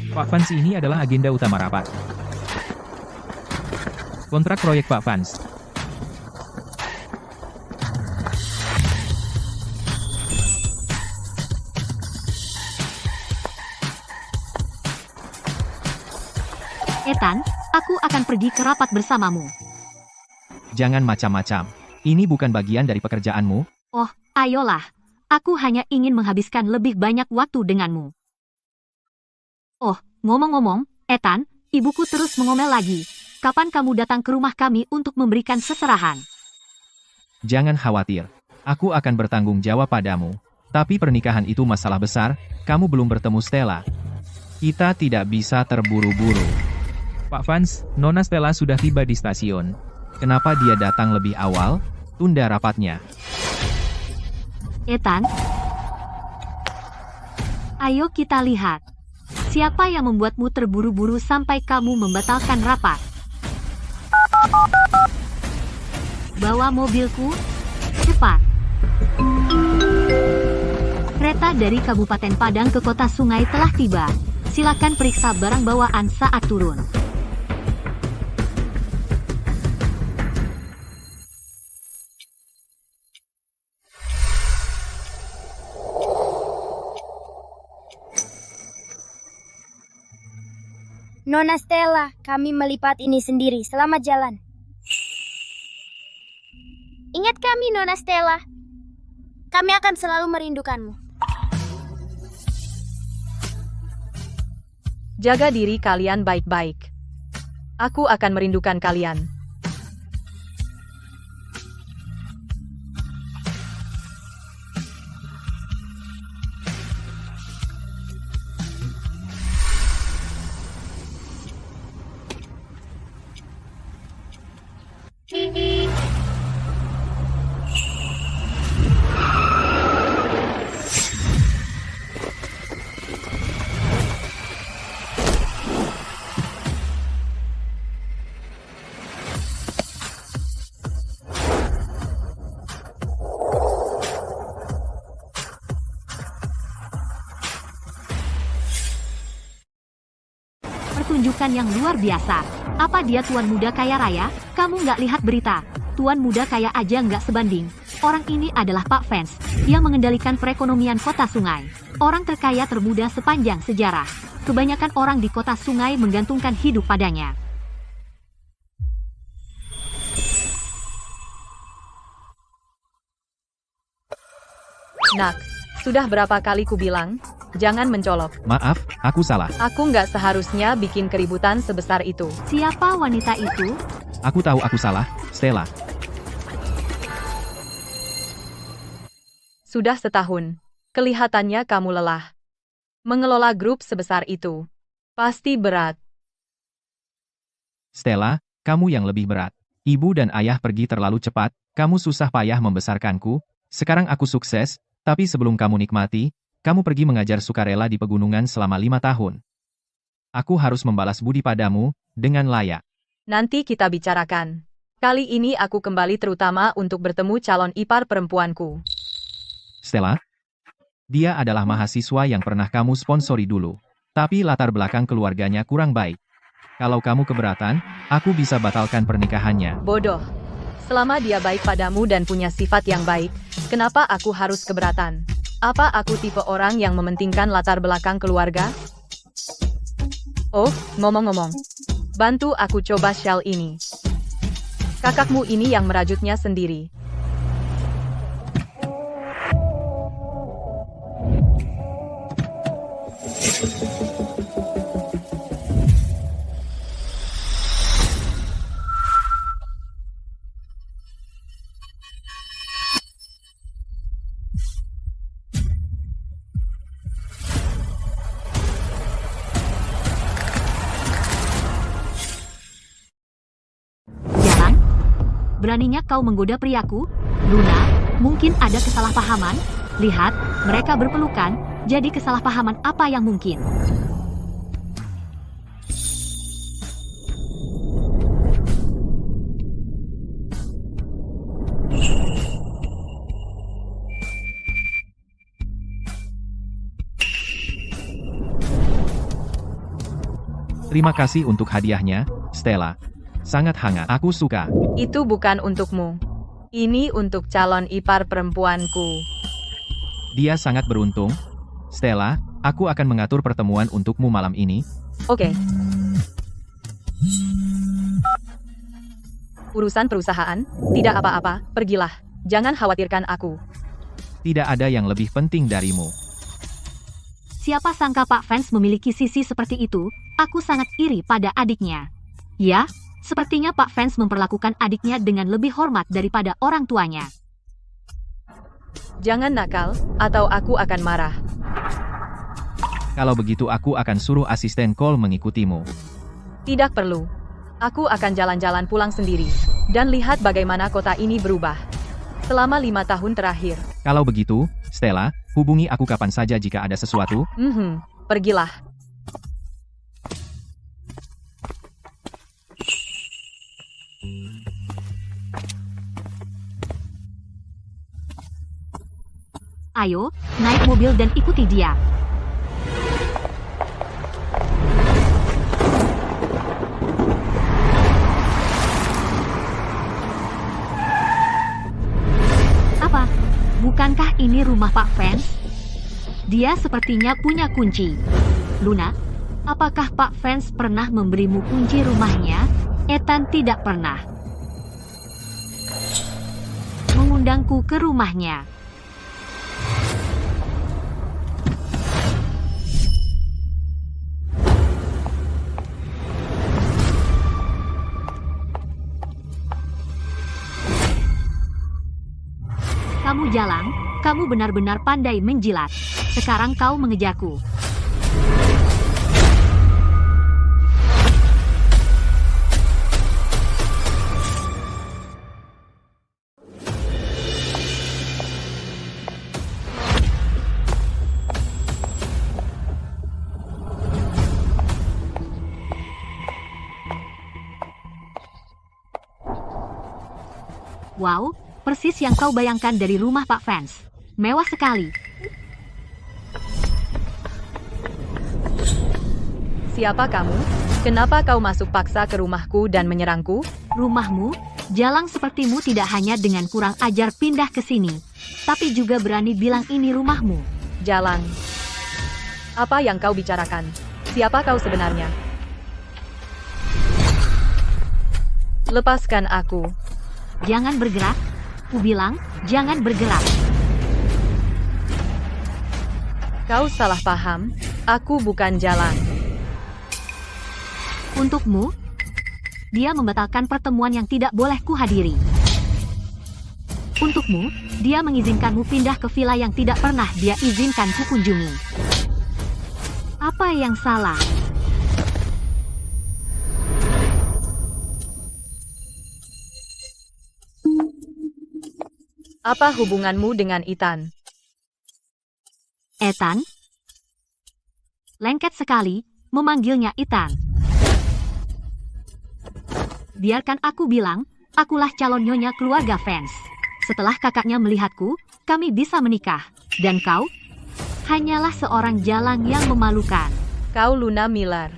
Pak Vans, ini adalah agenda utama rapat. Kontrak proyek Pak Vans. Ethan, aku akan pergi ke rapat bersamamu. Jangan macam-macam. Ini bukan bagian dari pekerjaanmu. Oh, ayolah. Aku hanya ingin menghabiskan lebih banyak waktu denganmu. Oh, ngomong-ngomong, Ethan, ibuku terus mengomel lagi. Kapan kamu datang ke rumah kami untuk memberikan seserahan? Jangan khawatir. Aku akan bertanggung jawab padamu. Tapi pernikahan itu masalah besar, kamu belum bertemu Stella. Kita tidak bisa terburu-buru. Pak Vans, Nona Stella sudah tiba di stasiun. Kenapa dia datang lebih awal? Tunda rapatnya. Ethan, ayo kita lihat. Siapa yang membuatmu terburu-buru sampai kamu membatalkan rapat? Bawa mobilku, cepat. Kereta dari Kabupaten Padang ke Kota Sungai telah tiba. Silakan periksa barang bawaan saat turun. Nona Stella, kami melipat ini sendiri. Selamat jalan. Ingat kami, Nona Stella. Kami akan selalu merindukanmu. Jaga diri kalian baik-baik. Aku akan merindukan kalian. Pertunjukan yang luar biasa. Apa dia tuan muda kaya raya? Kamu nggak lihat berita? Tuan muda kaya aja nggak sebanding. Orang ini adalah Pak Vans, yang mengendalikan perekonomian Kota Sungai. Orang terkaya termuda sepanjang sejarah. Kebanyakan orang di Kota Sungai menggantungkan hidup padanya. Nak, sudah berapa kali ku bilang, jangan mencolok. Maaf, aku salah. Aku nggak seharusnya bikin keributan sebesar itu. Siapa wanita itu? Aku tahu aku salah, Stella. Sudah setahun. Kelihatannya kamu lelah. Mengelola grup sebesar itu. Pasti berat. Stella, kamu yang lebih berat. Ibu dan ayah pergi terlalu cepat, kamu susah payah membesarkanku. Sekarang aku sukses, tapi sebelum kamu nikmati, kamu pergi mengajar sukarela di pegunungan selama 5 tahun. Aku harus membalas budi padamu, dengan layak. Nanti kita bicarakan. Kali ini aku kembali terutama untuk bertemu calon ipar perempuanku. Stella? Dia adalah mahasiswa yang pernah kamu sponsori dulu. Tapi latar belakang keluarganya kurang baik. Kalau kamu keberatan, aku bisa batalkan pernikahannya. Bodoh. Selama dia baik padamu dan punya sifat yang baik, kenapa aku harus keberatan? Apa aku tipe orang yang mementingkan latar belakang keluarga? Oh, ngomong-ngomong. Bantu aku coba shawl ini. Kakakmu ini yang merajutnya sendiri. Beraninya kau menggoda priaku? Luna, mungkin ada kesalahpahaman? Lihat, mereka berpelukan, jadi kesalahpahaman apa yang mungkin? Terima kasih untuk hadiahnya, Stella. Sangat hangat. Aku suka. Itu bukan untukmu. Ini untuk calon ipar perempuanku. Dia sangat beruntung. Stella, aku akan mengatur pertemuan untukmu malam ini. Oke. Urusan perusahaan? Tidak apa-apa, pergilah. Jangan khawatirkan aku. Tidak ada yang lebih penting darimu. Siapa sangka Pak Vance memiliki sisi seperti itu? Aku sangat iri pada adiknya. Ya, sepertinya Pak Vance memperlakukan adiknya dengan lebih hormat daripada orang tuanya. Jangan nakal, atau aku akan marah. Kalau begitu aku akan suruh asisten Cole mengikutimu. Tidak perlu. Aku akan jalan-jalan pulang sendiri. Dan lihat bagaimana kota ini berubah. Selama 5 tahun terakhir. Kalau begitu, Stella, hubungi aku kapan saja jika ada sesuatu. Pergilah. Ayo, naik mobil dan ikuti dia. Apa? Bukankah ini rumah Pak Vance? Dia sepertinya punya kunci. Luna, apakah Pak Vance pernah memberimu kunci rumahnya? Ethan tidak pernah mengundangku ke rumahnya. Kamu jalang, kamu benar-benar pandai menjilat. Sekarang kau mengejarku. Wow, persis yang kau bayangkan dari rumah Pak Vance. Mewah sekali. Siapa kamu? Kenapa kau masuk paksa ke rumahku dan menyerangku? Rumahmu? Jalang sepertimu tidak hanya dengan kurang ajar pindah ke sini, tapi juga berani bilang ini rumahmu. Jalang. Apa yang kau bicarakan? Siapa kau sebenarnya? Lepaskan aku. Jangan bergerak. Ku bilang, jangan bergerak. Kau salah paham. Aku bukan Jalang. Untukmu, dia membatalkan pertemuan yang tidak boleh kuhadiri. Untukmu, dia mengizinkanmu pindah ke villa yang tidak pernah dia izinkan ku kunjungi. Apa yang salah? Apa hubunganmu dengan Ethan? Ethan? Lengket sekali, memanggilnya Ethan. Biarkan aku bilang, akulah calon nyonya keluarga Vance. Setelah kakaknya melihatku, kami bisa menikah. Dan kau? Hanyalah seorang jalang yang memalukan. Kau Luna Miller.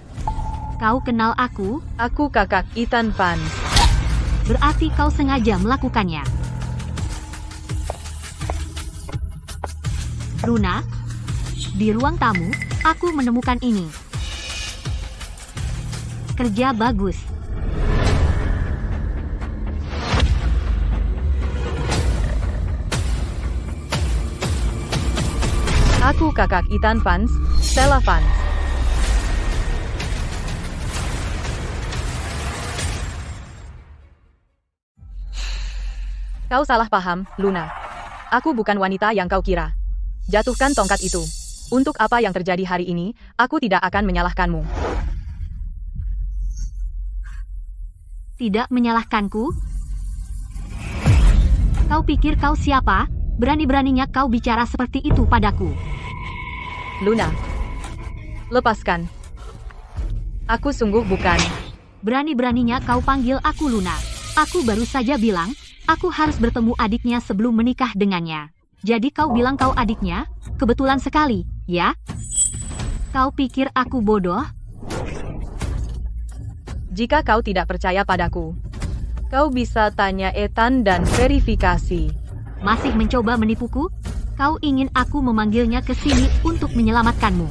Kau kenal aku? Aku kakak Ethan Vance. Berarti kau sengaja melakukannya. Luna, di ruang tamu, aku menemukan ini. Kerja bagus. Aku kakak Ethan Vance, Stella Vance. Kau salah paham, Luna. Aku bukan wanita yang kau kira. Jatuhkan tongkat itu. Untuk apa yang terjadi hari ini, aku tidak akan menyalahkanmu. Tidak menyalahkanku? Kau pikir kau siapa? Berani-beraninya kau bicara seperti itu padaku. Luna. Lepaskan. Aku sungguh bukan. Berani-beraninya kau panggil aku Luna. Aku baru saja bilang, aku harus bertemu adiknya sebelum menikah dengannya. Jadi kau bilang kau adiknya? Kebetulan sekali, ya? Kau pikir aku bodoh? Jika kau tidak percaya padaku, kau bisa tanya Ethan dan verifikasi. Masih mencoba menipuku? Kau ingin aku memanggilnya ke sini untuk menyelamatkanmu.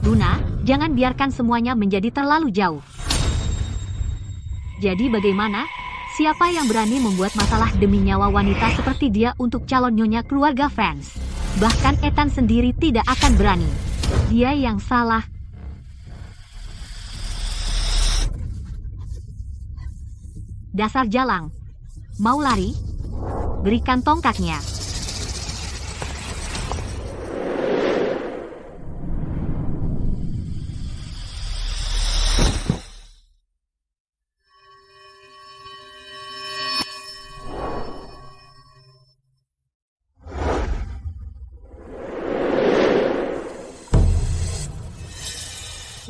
Luna, jangan biarkan semuanya menjadi terlalu jauh. Jadi bagaimana? Siapa yang berani membuat masalah demi nyawa wanita seperti dia untuk calon nyonya keluarga Vance? Bahkan Ethan sendiri tidak akan berani. Dia yang salah. Dasar jalang. Mau lari? Berikan tongkatnya.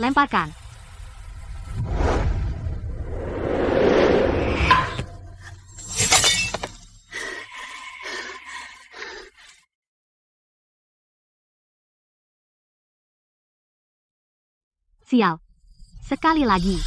Lemparkan. Sial. Sekali lagi.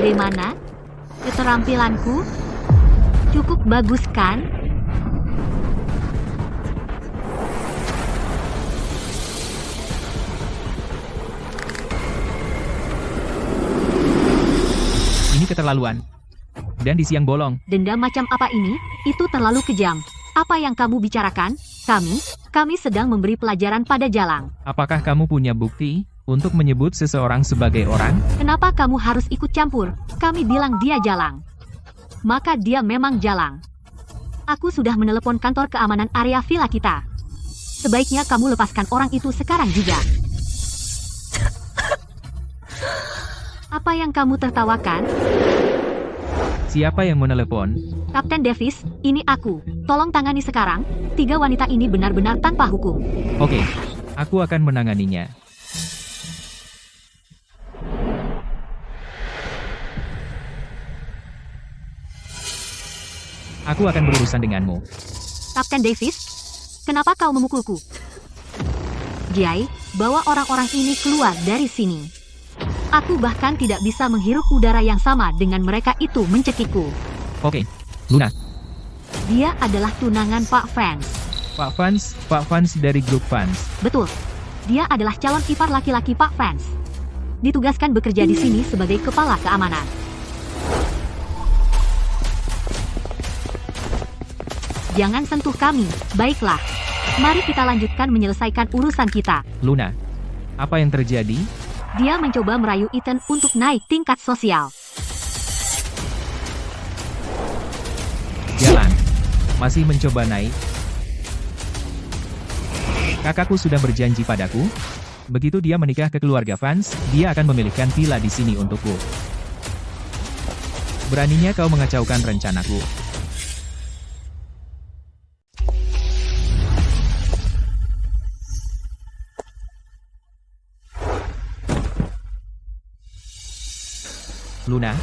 Bagaimana? Keterampilanku? Cukup bagus kan? Ini keterlaluan. Dan di siang bolong. Denda macam apa ini? Itu terlalu kejam. Apa yang kamu bicarakan? Kami sedang memberi pelajaran pada Jalang. Apakah kamu punya bukti untuk menyebut seseorang sebagai orang? Kenapa kamu harus ikut campur? Kami bilang dia Jalang. Maka dia memang Jalang. Aku sudah menelepon kantor keamanan area villa kita. Sebaiknya kamu lepaskan orang itu sekarang juga. Apa yang kamu tertawakan? Siapa yang menelepon? Kapten Davis, ini aku. Tolong tangani sekarang. 3 wanita ini benar-benar tanpa hukum. Oke, aku akan menanganinya. Aku akan berurusan denganmu. Kapten Davis, kenapa kau memukulku? Jai, bawa orang-orang ini keluar dari sini. Aku bahkan tidak bisa menghirup udara yang sama dengan mereka itu mencekikku. Oke, Luna. Dia adalah tunangan Pak Vance. Pak Vance dari grup Vance. Betul. Dia adalah calon ipar laki-laki Pak Vance. Ditugaskan bekerja di sini sebagai kepala keamanan. Jangan sentuh kami, baiklah. Mari kita lanjutkan menyelesaikan urusan kita. Luna, apa yang terjadi? Dia mencoba merayu Ethan untuk naik tingkat sosial. Jalan. Masih mencoba naik? Kakakku sudah berjanji padaku. Begitu dia menikah ke keluarga Vance, dia akan memilihkan villa di sini untukku. Beraninya kau mengacaukan rencanaku. Luna,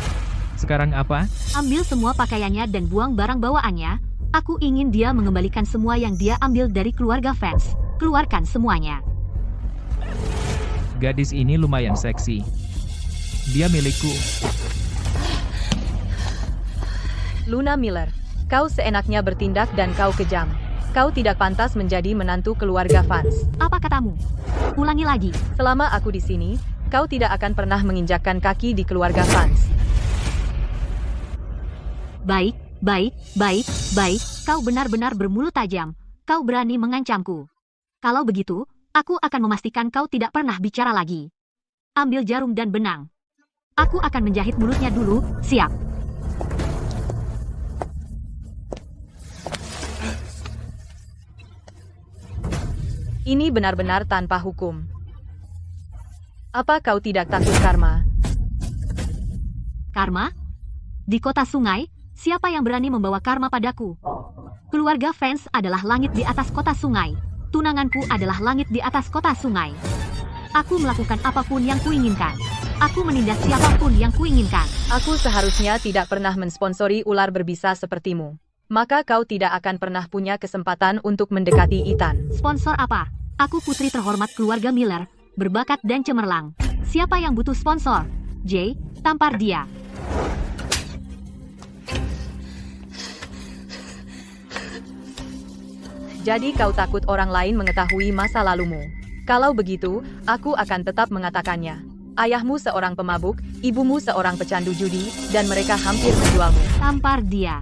sekarang apa? Ambil semua pakaiannya dan buang barang bawaannya. Aku ingin dia mengembalikan semua yang dia ambil dari keluarga Vance. Keluarkan semuanya. Gadis ini lumayan seksi. Dia milikku. Luna Miller, kau seenaknya bertindak dan kau kejam. Kau tidak pantas menjadi menantu keluarga Vance. Apa katamu? Ulangi lagi. Selama aku di sini, kau tidak akan pernah menginjakkan kaki di keluarga Vance. Baik, Baik, baik, baik, kau benar-benar bermulut tajam. Kau berani mengancamku. Kalau begitu, aku akan memastikan kau tidak pernah bicara lagi. Ambil jarum dan benang. Aku akan menjahit mulutnya dulu, siap. Ini benar-benar tanpa hukum. Apa kau tidak takut karma? Karma? Di kota sungai, siapa yang berani membawa karma padaku? Keluarga fans adalah langit di atas kota sungai. Tunanganku adalah langit di atas kota sungai. Aku melakukan apapun yang kuinginkan. Aku menindas siapapun yang kuinginkan. Aku seharusnya tidak pernah mensponsori ular berbisa sepertimu. Maka kau tidak akan pernah punya kesempatan untuk mendekati Ethan. Sponsor apa? Aku putri terhormat keluarga Miller, berbakat dan cemerlang. Siapa yang butuh sponsor? Jay, tampar dia. Jadi kau takut orang lain mengetahui masa lalumu. Kalau begitu, aku akan tetap mengatakannya. Ayahmu seorang pemabuk, ibumu seorang pecandu judi, dan mereka hampir menjualmu. Tampar dia.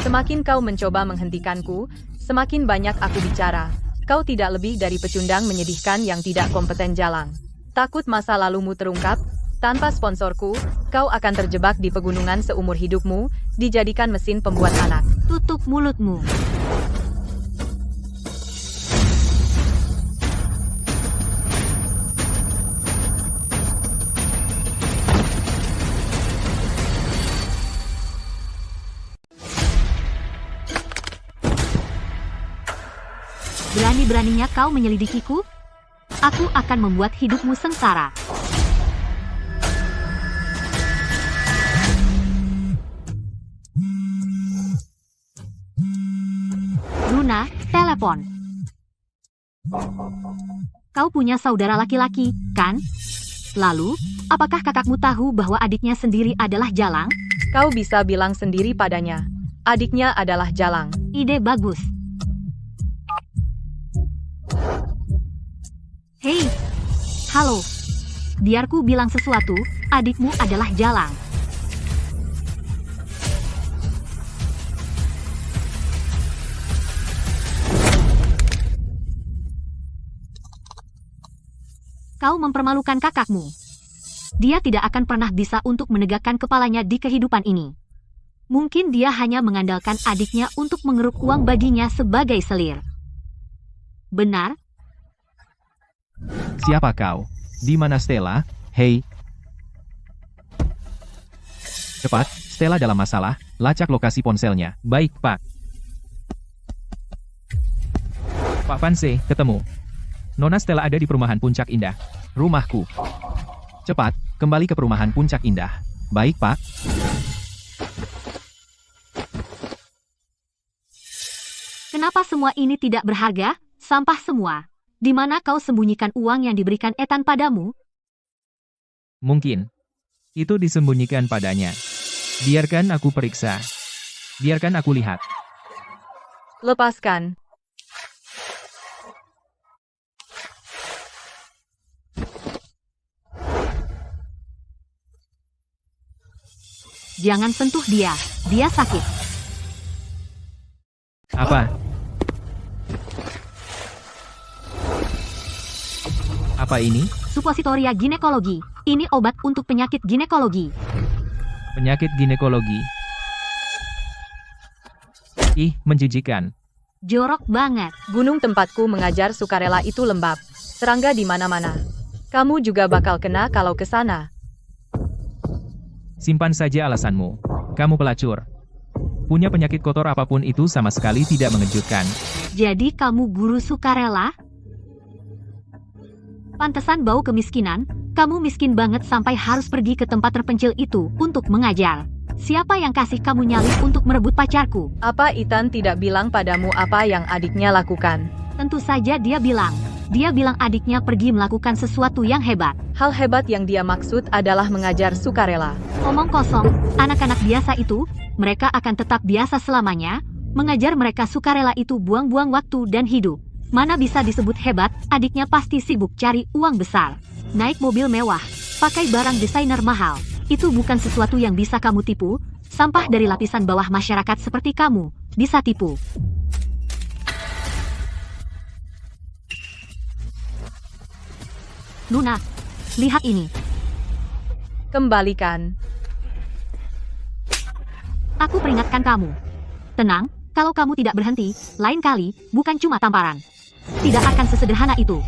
Semakin kau mencoba menghentikanku, semakin banyak aku bicara. Kau tidak lebih dari pecundang menyedihkan yang tidak kompeten jalang. Takut masa lalumu terungkap? Tanpa sponsorku, kau akan terjebak di pegunungan seumur hidupmu, dijadikan mesin pembuat anak. Tutup mulutmu. Berani-beraninya kau menyelidikiku? Aku akan membuat hidupmu sengsara. Luna, telepon. Kau punya saudara laki-laki, kan? Lalu, apakah kakakmu tahu bahwa adiknya sendiri adalah Jalang? Kau bisa bilang sendiri padanya. Adiknya adalah Jalang. Ide bagus. Hei, halo. Biarku bilang sesuatu, adikmu adalah Jalang. Kau mempermalukan kakakmu. Dia tidak akan pernah bisa untuk menegakkan kepalanya di kehidupan ini. Mungkin dia hanya mengandalkan adiknya untuk mengeruk uang baginya sebagai selir. Benar? Siapa kau? Di mana Stella? Hei. Cepat, Stella dalam masalah, lacak lokasi ponselnya. Baik, Pak. Pak Vanse, ketemu. Nona Stella ada di perumahan Puncak Indah. Rumahku. Cepat, kembali ke perumahan Puncak Indah. Baik, Pak. Kenapa semua ini tidak berharga? Sampah semua. Di mana kau sembunyikan uang yang diberikan Ethan padamu? Mungkin. Itu disembunyikan padanya. Biarkan aku periksa. Biarkan aku lihat. Lepaskan. Jangan sentuh dia. Dia sakit. Apa? Apa ini? Supositoria ginekologi. Ini obat untuk penyakit ginekologi. Penyakit ginekologi. Ih, menjijikan. Jorok banget. Gunung tempatku mengajar sukarela itu lembab. Serangga di mana-mana. Kamu juga bakal kena kalau ke sana. Simpan saja alasanmu. Kamu pelacur. Punya penyakit kotor apapun itu sama sekali tidak mengejutkan. Jadi kamu guru sukarela? Pantesan bau kemiskinan, kamu miskin banget sampai harus pergi ke tempat terpencil itu untuk mengajar. Siapa yang kasih kamu nyali untuk merebut pacarku? Apa Ethan tidak bilang padamu apa yang adiknya lakukan? Tentu saja dia bilang. Dia bilang adiknya pergi melakukan sesuatu yang hebat. Hal hebat yang dia maksud adalah mengajar sukarela. Omong kosong, anak-anak biasa itu, mereka akan tetap biasa selamanya. Mengajar mereka sukarela itu buang-buang waktu dan hidup. Mana bisa disebut hebat, adiknya pasti sibuk cari uang besar. Naik mobil mewah, Pakai barang desainer mahal. Itu bukan sesuatu yang bisa kamu tipu. Sampah dari lapisan bawah masyarakat seperti kamu bisa tipu. Luna, lihat ini. Kembalikan. Aku peringatkan kamu. Tenang, kalau kamu tidak berhenti, lain kali, bukan cuma tamparan. Tidak akan sesederhana itu.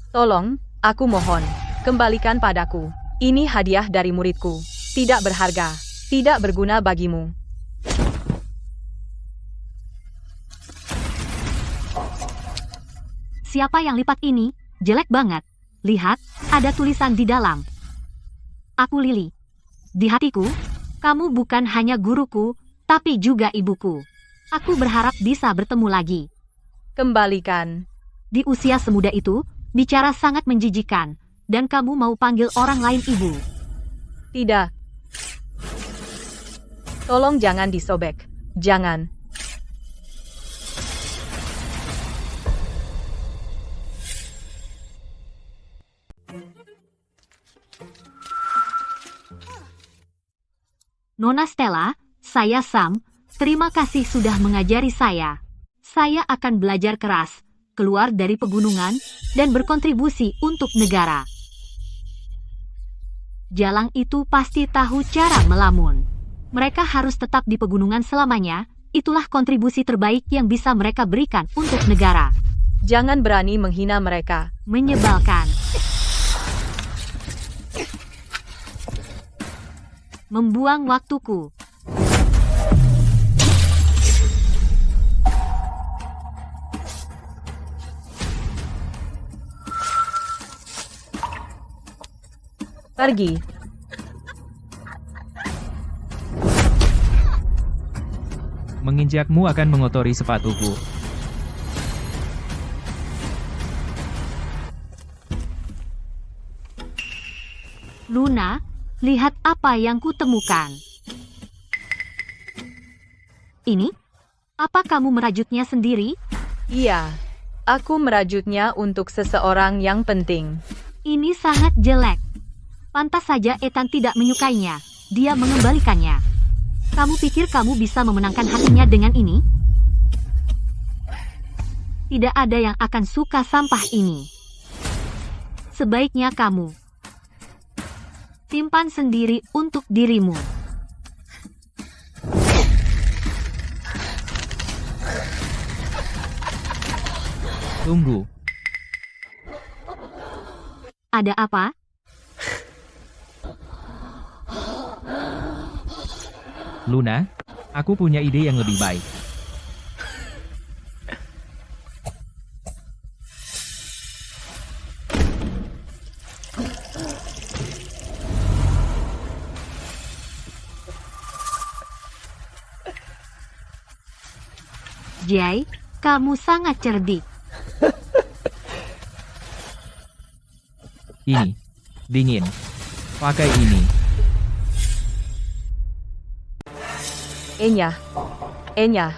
Tolong, aku mohon, kembalikan padaku. Ini hadiah dari muridku. Tidak berharga, tidak berguna bagimu. Siapa yang lipat ini? Jelek banget. Lihat, ada tulisan di dalam. Aku Lily. Di hatiku, kamu bukan hanya guruku, tapi juga ibuku. Aku berharap bisa bertemu lagi. Kembalikan. Di usia semuda itu, bicara sangat menjijikan. Dan kamu mau panggil orang lain ibu. Tidak. Tolong jangan disobek. Jangan. Nona Stella, saya Sam. Terima kasih sudah mengajari saya. Saya akan belajar keras, keluar dari pegunungan, dan berkontribusi untuk negara. Jalang itu pasti tahu cara melamun. Mereka harus tetap di pegunungan selamanya. Itulah kontribusi terbaik yang bisa mereka berikan untuk negara. Jangan berani menghina mereka. Menyebalkan. Membuang waktuku. Pergi. Menginjakmu akan mengotori sepatuku. Luna, lihat apa yang kutemukan. Ini? Apa kamu merajutnya sendiri? Iya. Aku merajutnya untuk seseorang yang penting. Ini sangat jelek. Pantas saja Ethan tidak menyukainya. Dia mengembalikannya. Kamu pikir kamu bisa memenangkan hatinya dengan ini? Tidak ada yang akan suka sampah ini. Sebaiknya kamu simpan sendiri untuk dirimu. Tunggu. Ada apa? Luna, aku punya ide yang lebih baik. Jay, kamu sangat cerdik. Ini. Dingin. Pakai ini. Enya.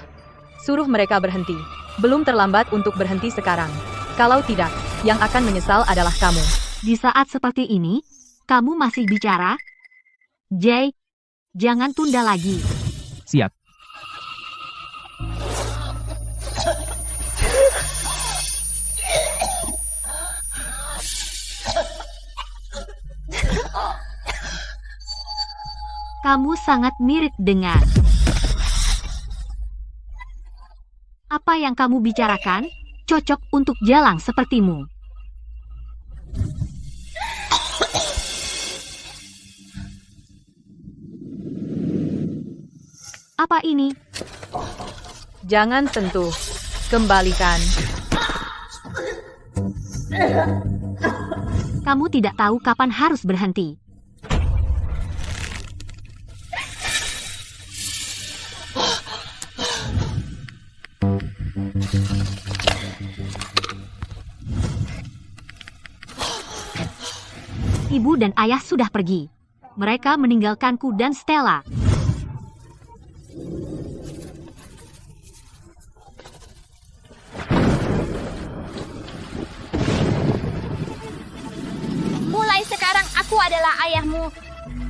Suruh mereka berhenti. Belum terlambat untuk berhenti sekarang. Kalau tidak, yang akan menyesal adalah kamu. Di saat seperti ini, kamu masih bicara? Jay, jangan tunda lagi. Siap. Kamu sangat mirip dengan... Apa yang kamu bicarakan, cocok untuk jalang sepertimu. Apa ini? Jangan sentuh. Kembalikan. Kamu tidak tahu kapan harus berhenti. Ibu dan ayah sudah pergi. Mereka meninggalkanku dan Stella. Aku adalah ayahmu.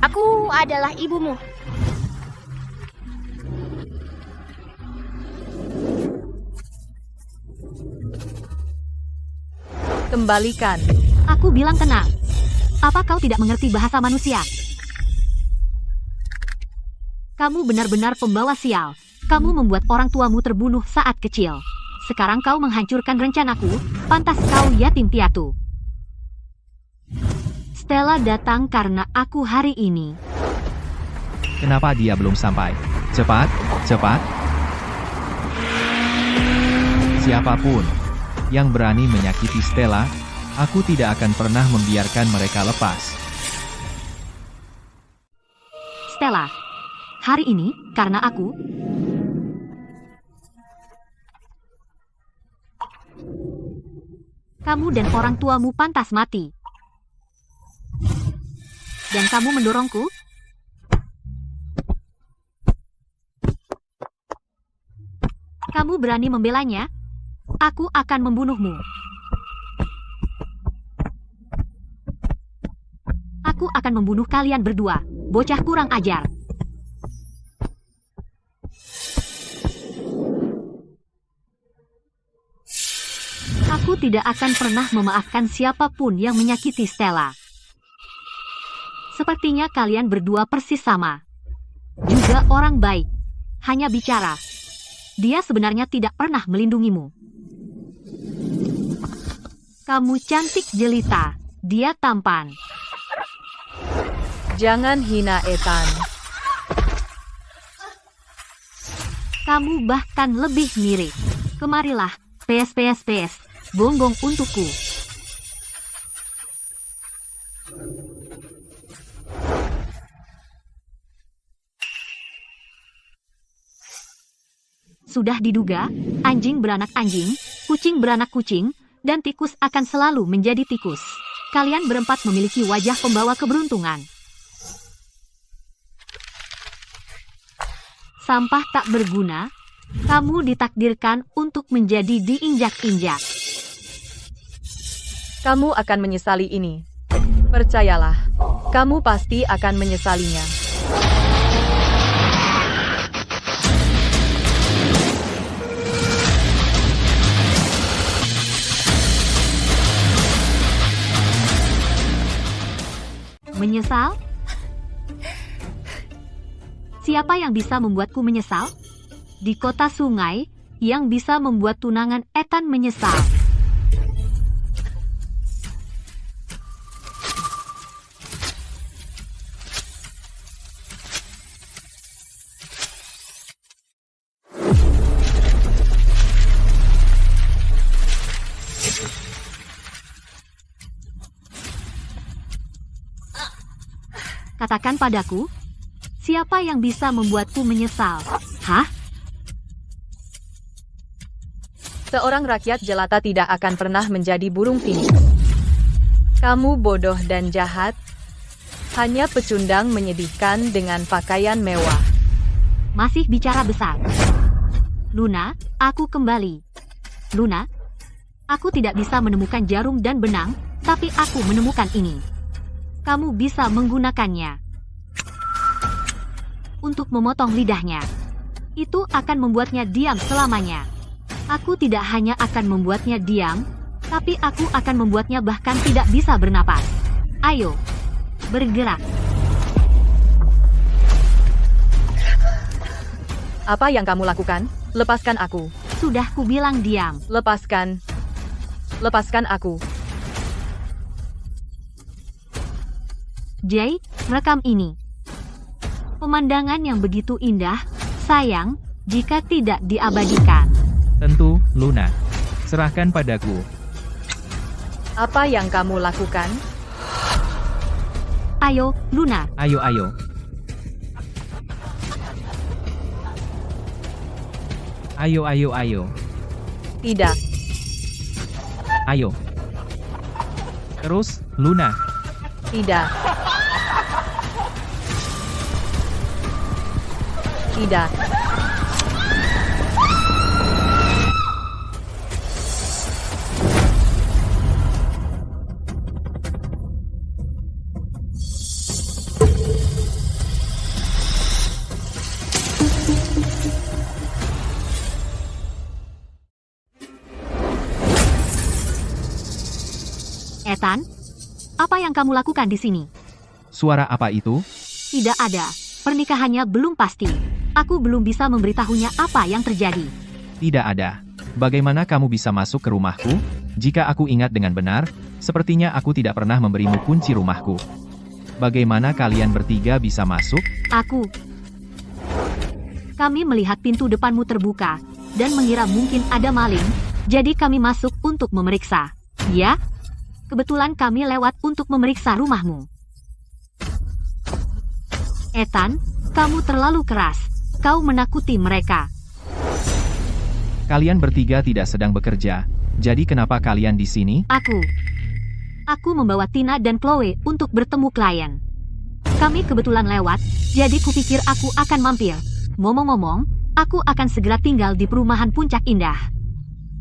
Aku adalah ibumu. Kembalikan. Aku bilang tenang. Apa kau tidak mengerti bahasa manusia? Kamu benar-benar pembawa sial. Kamu membuat orang tuamu terbunuh saat kecil. Sekarang kau menghancurkan rencanaku. Pantas kau yatim piatu. Stella datang karena aku hari ini. Kenapa dia belum sampai? Cepat, cepat. Siapapun yang berani menyakiti Stella, aku tidak akan pernah membiarkan mereka lepas. Stella, hari ini karena aku. Kamu dan orang tuamu pantas mati. Dan kamu mendorongku? Kamu berani membelanya? Aku akan membunuhmu. Aku akan membunuh kalian berdua, bocah kurang ajar. Aku tidak akan pernah memaafkan siapapun yang menyakiti Stella. Sepertinya kalian berdua persis sama. Juga orang baik. Hanya bicara. Dia sebenarnya tidak pernah melindungimu. Kamu cantik jelita. Dia tampan. Jangan hina Ethan. Kamu bahkan lebih mirip. Kemarilah. PS. Bonggong untukku. Sudah diduga, anjing beranak anjing, kucing beranak kucing, dan tikus akan selalu menjadi tikus. Kalian berempat memiliki wajah pembawa keberuntungan. Sampah tak berguna, kamu ditakdirkan untuk menjadi diinjak-injak. Kamu akan menyesali ini. Percayalah, kamu pasti akan menyesalinya. Menyesal? Siapa yang bisa membuatku menyesal? Di kota sungai, yang bisa membuat tunangan Ethan menyesal. Katakan padaku, siapa yang bisa membuatku menyesal? Hah? Seorang rakyat jelata tidak akan pernah menjadi burung Phoenix. Kamu bodoh dan jahat. Hanya pecundang menyedihkan dengan pakaian mewah. Masih bicara besar. Luna, aku kembali. Luna, aku tidak bisa menemukan jarum dan benang, tapi aku menemukan ini. Kamu bisa menggunakannya untuk memotong lidahnya. Itu akan membuatnya diam selamanya. Aku tidak hanya akan membuatnya diam, tapi aku akan membuatnya bahkan tidak bisa bernapas. Ayo, bergerak. Apa yang kamu lakukan? Lepaskan aku. Sudah kubilang diam. Lepaskan. Lepaskan aku. Jay, rekam ini. Pemandangan yang begitu indah, sayang, jika tidak diabadikan. Tentu, Luna. Serahkan padaku. Apa yang kamu lakukan? Ayo, Luna. Ayo. Ayo. Tidak. Ayo. Terus, Luna. Tidak. Tidak. Ethan, apa yang kamu lakukan di sini? Suara apa itu? Tidak ada. Pernikahannya belum pasti. Aku belum bisa memberitahunya apa yang terjadi. Tidak ada. Bagaimana kamu bisa masuk ke rumahku? Jika aku ingat dengan benar, sepertinya aku tidak pernah memberimu kunci rumahku. Bagaimana kalian bertiga bisa masuk? Kami melihat pintu depanmu terbuka, dan mengira mungkin ada maling, jadi kami masuk untuk memeriksa. Ya? Kebetulan kami lewat untuk memeriksa rumahmu. Ethan, kamu terlalu keras. Kau menakuti mereka. Kalian bertiga tidak sedang bekerja, jadi kenapa kalian di sini? Aku membawa Tina dan Chloe untuk bertemu klien. Kami kebetulan lewat, jadi kupikir aku akan mampir. Ngomong-ngomong, aku akan segera tinggal di perumahan Puncak Indah.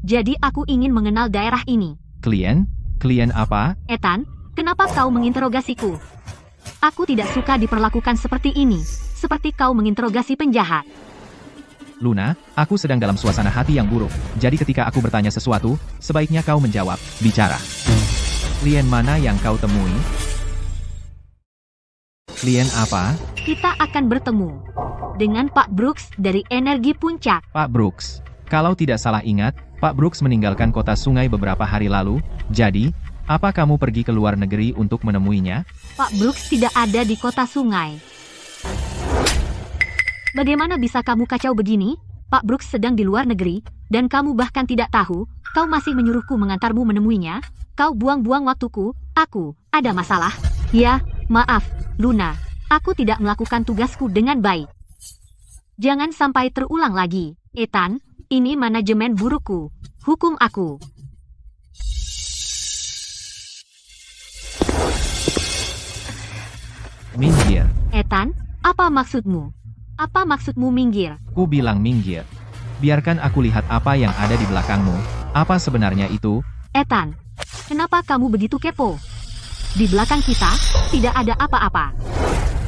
Jadi aku ingin mengenal daerah ini. Klien? Klien apa? Ethan, kenapa kau menginterogasiku? Aku tidak suka diperlakukan seperti ini, seperti kau menginterogasi penjahat. Luna, aku sedang dalam suasana hati yang buruk, jadi ketika aku bertanya sesuatu, sebaiknya kau menjawab, bicara. Klien mana yang kau temui? Klien apa? Kita akan bertemu dengan Pak Brooks dari Energi Puncak. Pak Brooks. Kalau tidak salah ingat, Pak Brooks meninggalkan kota Sungai beberapa hari lalu, jadi, apa kamu pergi ke luar negeri untuk menemuinya? Pak Brooks tidak ada di kota Sungai. Bagaimana bisa kamu kacau begini? Pak Brooks sedang di luar negeri, dan kamu bahkan tidak tahu, kau masih menyuruhku mengantarmu menemuinya? Kau buang-buang waktuku, ada masalah? Ya, maaf, Luna, aku tidak melakukan tugasku dengan baik. Jangan sampai terulang lagi, Ethan, ini manajemen burukku, hukum aku. Minggir. Ethan, apa maksudmu? Apa maksudmu minggir? Ku bilang minggir. Biarkan aku lihat apa yang ada di belakangmu. Apa sebenarnya itu? Ethan, kenapa kamu begitu kepo? Di belakang kita, tidak ada apa-apa.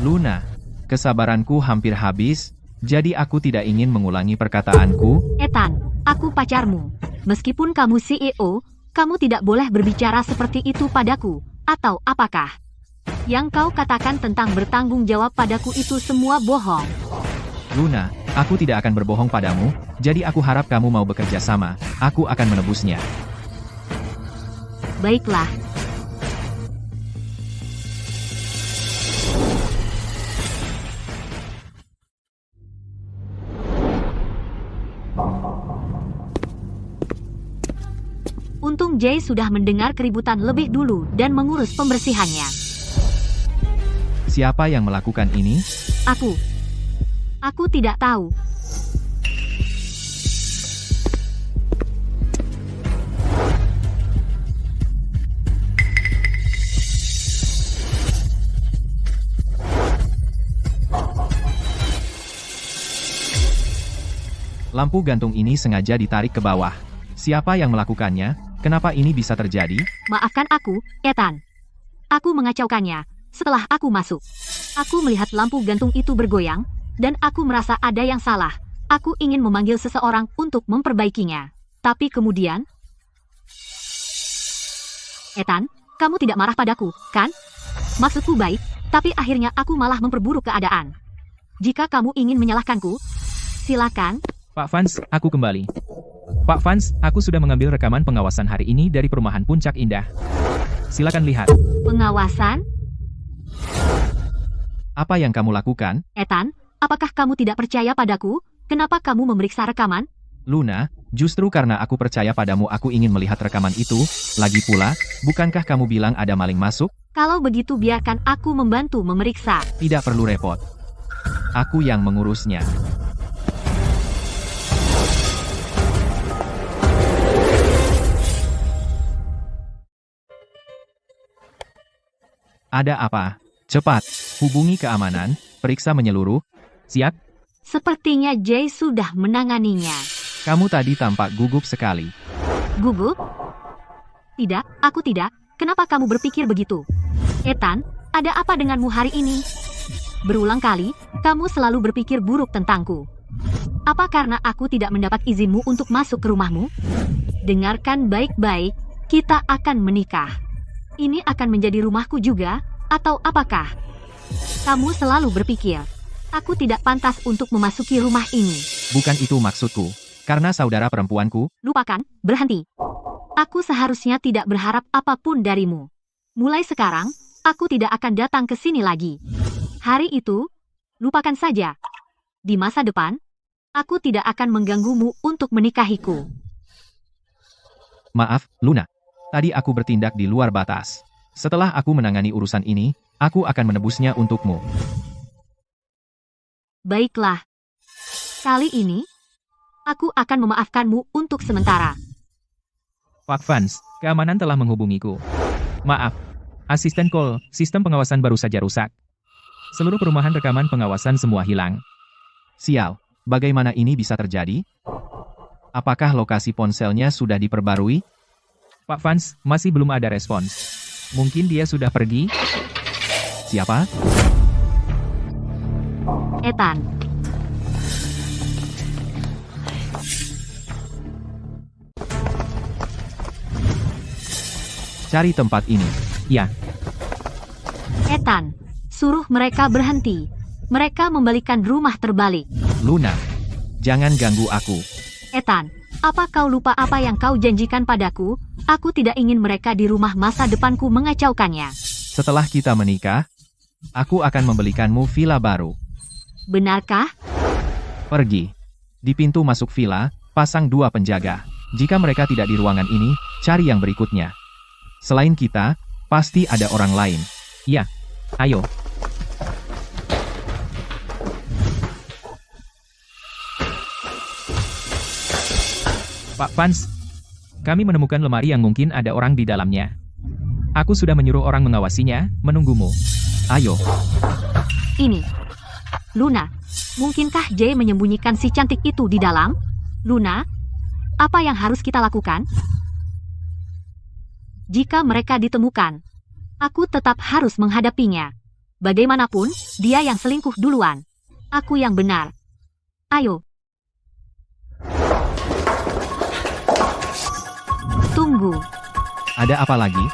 Luna, kesabaranku hampir habis, jadi aku tidak ingin mengulangi perkataanku. Ethan, aku pacarmu. Meskipun kamu CEO, kamu tidak boleh berbicara seperti itu padaku. Atau apakah? Yang kau katakan tentang bertanggung jawab padaku itu semua bohong. Luna, aku tidak akan berbohong padamu, jadi aku harap kamu mau bekerja sama. Aku akan menebusnya. Baiklah. Untung Jay sudah mendengar keributan lebih dulu dan mengurus pembersihannya. Siapa yang melakukan ini? Aku tidak tahu. Lampu gantung ini sengaja ditarik ke bawah. Siapa yang melakukannya? Kenapa ini bisa terjadi? Maafkan aku, Ethan. Aku mengacaukannya. Setelah aku masuk, aku melihat lampu gantung itu bergoyang, dan aku merasa ada yang salah. Aku ingin memanggil seseorang untuk memperbaikinya. Tapi kemudian... Ethan, kamu tidak marah padaku, kan? Maksudku baik, tapi akhirnya aku malah memperburuk keadaan. Jika kamu ingin menyalahkanku, silakan. Pak Vance, aku kembali. Pak Vance, aku sudah mengambil rekaman pengawasan hari ini dari perumahan Puncak Indah. Silakan lihat. Pengawasan? Apa yang kamu lakukan? Ethan, apakah kamu tidak percaya padaku? Kenapa kamu memeriksa rekaman? Luna, justru karena aku percaya padamu aku ingin melihat rekaman itu. Lagi pula, bukankah kamu bilang ada maling masuk? Kalau begitu biarkan aku membantu memeriksa. Tidak perlu repot. Aku yang mengurusnya. Ada apa? Cepat, hubungi keamanan, periksa menyeluruh. Siap? Sepertinya Jay sudah menanganinya. Kamu tadi tampak gugup sekali. Gugup? Tidak, aku tidak. Kenapa kamu berpikir begitu? Ethan, ada apa denganmu hari ini? Berulang kali, kamu selalu berpikir buruk tentangku. Apa karena aku tidak mendapat izinmu untuk masuk ke rumahmu? Dengarkan baik-baik, kita akan menikah. Ini akan menjadi rumahku juga, atau apakah? Kamu selalu berpikir, aku tidak pantas untuk memasuki rumah ini. Bukan itu maksudku. Karena saudara perempuanku, Lupakan, berhenti. Aku seharusnya tidak berharap apapun darimu. Mulai sekarang, aku tidak akan datang ke sini lagi. Hari itu, lupakan saja. Di masa depan, aku tidak akan mengganggumu untuk menikahiku. maaf, Luna. Tadi aku bertindak di luar batas. Setelah aku menangani urusan ini, aku akan menebusnya untukmu. Baiklah. Kali ini, aku akan memaafkanmu untuk sementara. Pak Vance, keamanan telah menghubungiku. Maaf, asisten call, sistem pengawasan baru saja rusak. Seluruh perumahan rekaman pengawasan semua hilang. Sial, bagaimana ini bisa terjadi? Apakah lokasi ponselnya sudah diperbarui? Pak Vance, masih belum ada respons. Mungkin dia sudah pergi? Siapa? Ethan. Cari tempat ini. Ya, Ethan, suruh mereka berhenti. Mereka membalikan rumah terbalik. Luna, jangan ganggu aku. Ethan, apa kau lupa apa yang kau janjikan padaku? Aku tidak ingin mereka di rumah masa depanku mengacaukannya. Setelah kita menikah, aku akan membelikanmu villa baru. Benarkah? Pergi. Di pintu masuk villa, pasang 2 penjaga. Jika mereka tidak di ruangan ini, cari yang berikutnya. Selain kita, pasti ada orang lain. ya. Ayo. Pak Vance, kami menemukan lemari yang mungkin ada orang di dalamnya. Aku sudah menyuruh orang mengawasinya, menunggumu. Ayo, Ini. Luna, mungkinkah Jay menyembunyikan si cantik itu di dalam? Luna, apa yang harus kita lakukan? Jika mereka ditemukan, aku tetap harus menghadapinya. Bagaimanapun, dia yang selingkuh duluan. Aku yang benar. Ayo. Tunggu. ada apa lagi?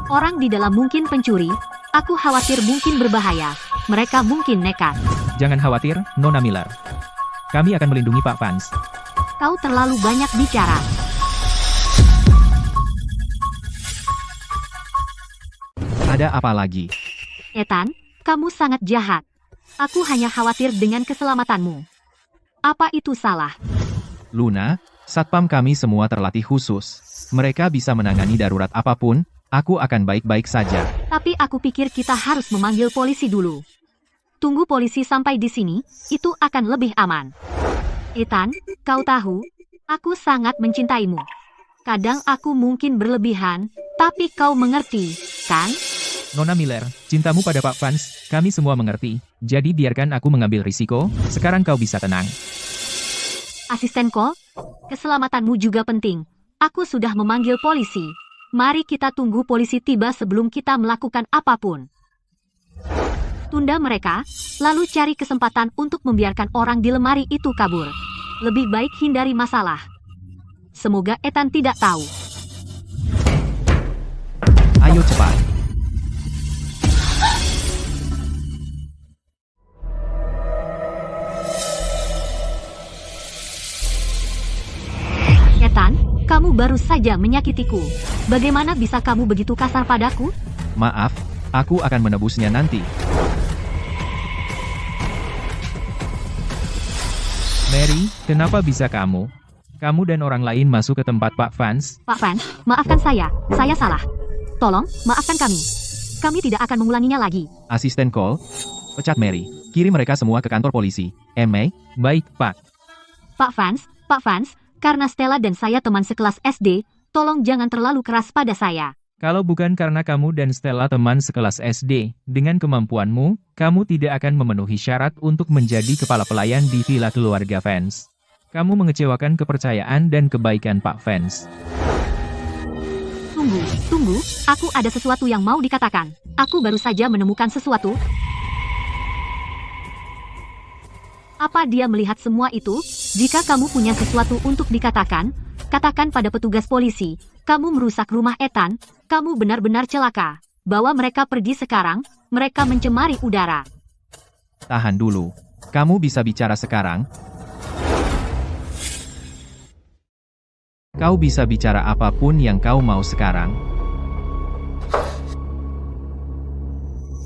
Orang di dalam mungkin pencuri. Aku khawatir mungkin berbahaya. Mereka mungkin nekat. Jangan khawatir, Nona Miller. Kami akan melindungi Pak Vance. Kau terlalu banyak bicara. Ada apa lagi? Ethan, kamu sangat jahat. Aku hanya khawatir dengan keselamatanmu. Apa itu salah? Luna, satpam kami semua terlatih khusus. Mereka bisa menangani darurat apapun, aku akan baik-baik saja. Tapi aku pikir kita harus memanggil polisi dulu. Tunggu polisi sampai di sini, itu akan lebih aman. Ethan, kau tahu, aku sangat mencintaimu. Kadang aku mungkin berlebihan, tapi kau mengerti, kan? Nona Miller, cintamu pada Pak Vance, kami semua mengerti. Jadi biarkan aku mengambil risiko, sekarang kau bisa tenang. Asistenku, keselamatanmu juga penting. Aku sudah memanggil polisi. Mari kita tunggu polisi tiba sebelum kita melakukan apapun. Tunda mereka, lalu cari kesempatan untuk membiarkan orang di lemari itu kabur. Lebih baik hindari masalah. Semoga Ethan tidak tahu. Ayo cepat. Ethan, kamu baru saja menyakitiku. Bagaimana bisa kamu begitu kasar padaku? Maaf, aku akan menebusnya nanti. Mary, kenapa bisa kamu? Kamu dan orang lain masuk ke tempat Pak Vance? Pak Vance, maafkan saya salah. Tolong, maafkan kami. Kami tidak akan mengulanginya lagi. Asisten call, pecat Mary. Kirim mereka semua ke kantor polisi. May? Baik, Pak. Pak Vance, karena Stella dan saya teman sekelas SD, tolong jangan terlalu keras pada saya. Kalau bukan karena kamu dan Stella teman sekelas SD, dengan kemampuanmu, kamu tidak akan memenuhi syarat untuk menjadi kepala pelayan di villa keluarga Vance. Kamu mengecewakan kepercayaan dan kebaikan Pak Vance. Tunggu, aku ada sesuatu yang mau dikatakan. Aku baru saja menemukan sesuatu. Apa dia melihat semua itu? Jika kamu punya sesuatu untuk dikatakan, katakan pada petugas polisi. Kamu merusak rumah Ethan, kamu benar-benar celaka. Bawa mereka pergi sekarang, mereka mencemari udara. Tahan dulu. Kamu bisa bicara sekarang? Kau bisa bicara apapun yang kau mau sekarang.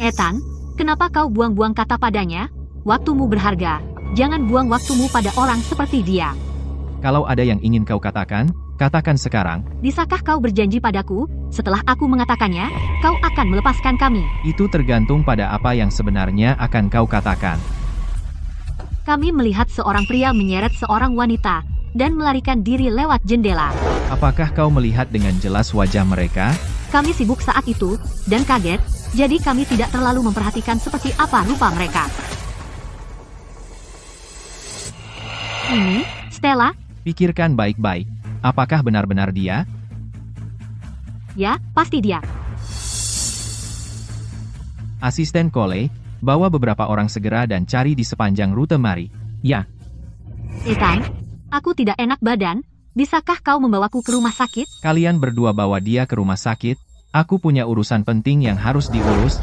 Ethan, kenapa kau buang-buang kata padanya? Waktumu berharga. Jangan buang waktumu pada orang seperti dia. Kalau ada yang ingin kau katakan, katakan sekarang. Bisakah kau berjanji padaku, setelah aku mengatakannya, kau akan melepaskan kami? Itu tergantung pada apa yang sebenarnya akan kau katakan. Kami melihat seorang pria menyeret seorang wanita, dan melarikan diri lewat jendela. Apakah kau melihat dengan jelas wajah mereka? Kami sibuk saat itu, dan kaget, jadi kami tidak terlalu memperhatikan seperti apa rupa mereka. Ini, Stella? Pikirkan baik-baik. Apakah benar-benar dia? Ya, pasti dia. Asisten Cole, bawa beberapa orang segera dan cari di sepanjang rute mari. Ya, Ethan, aku tidak enak badan. Bisakah kau membawaku ke rumah sakit? Kalian berdua bawa dia ke rumah sakit. Aku punya urusan penting yang harus diurus.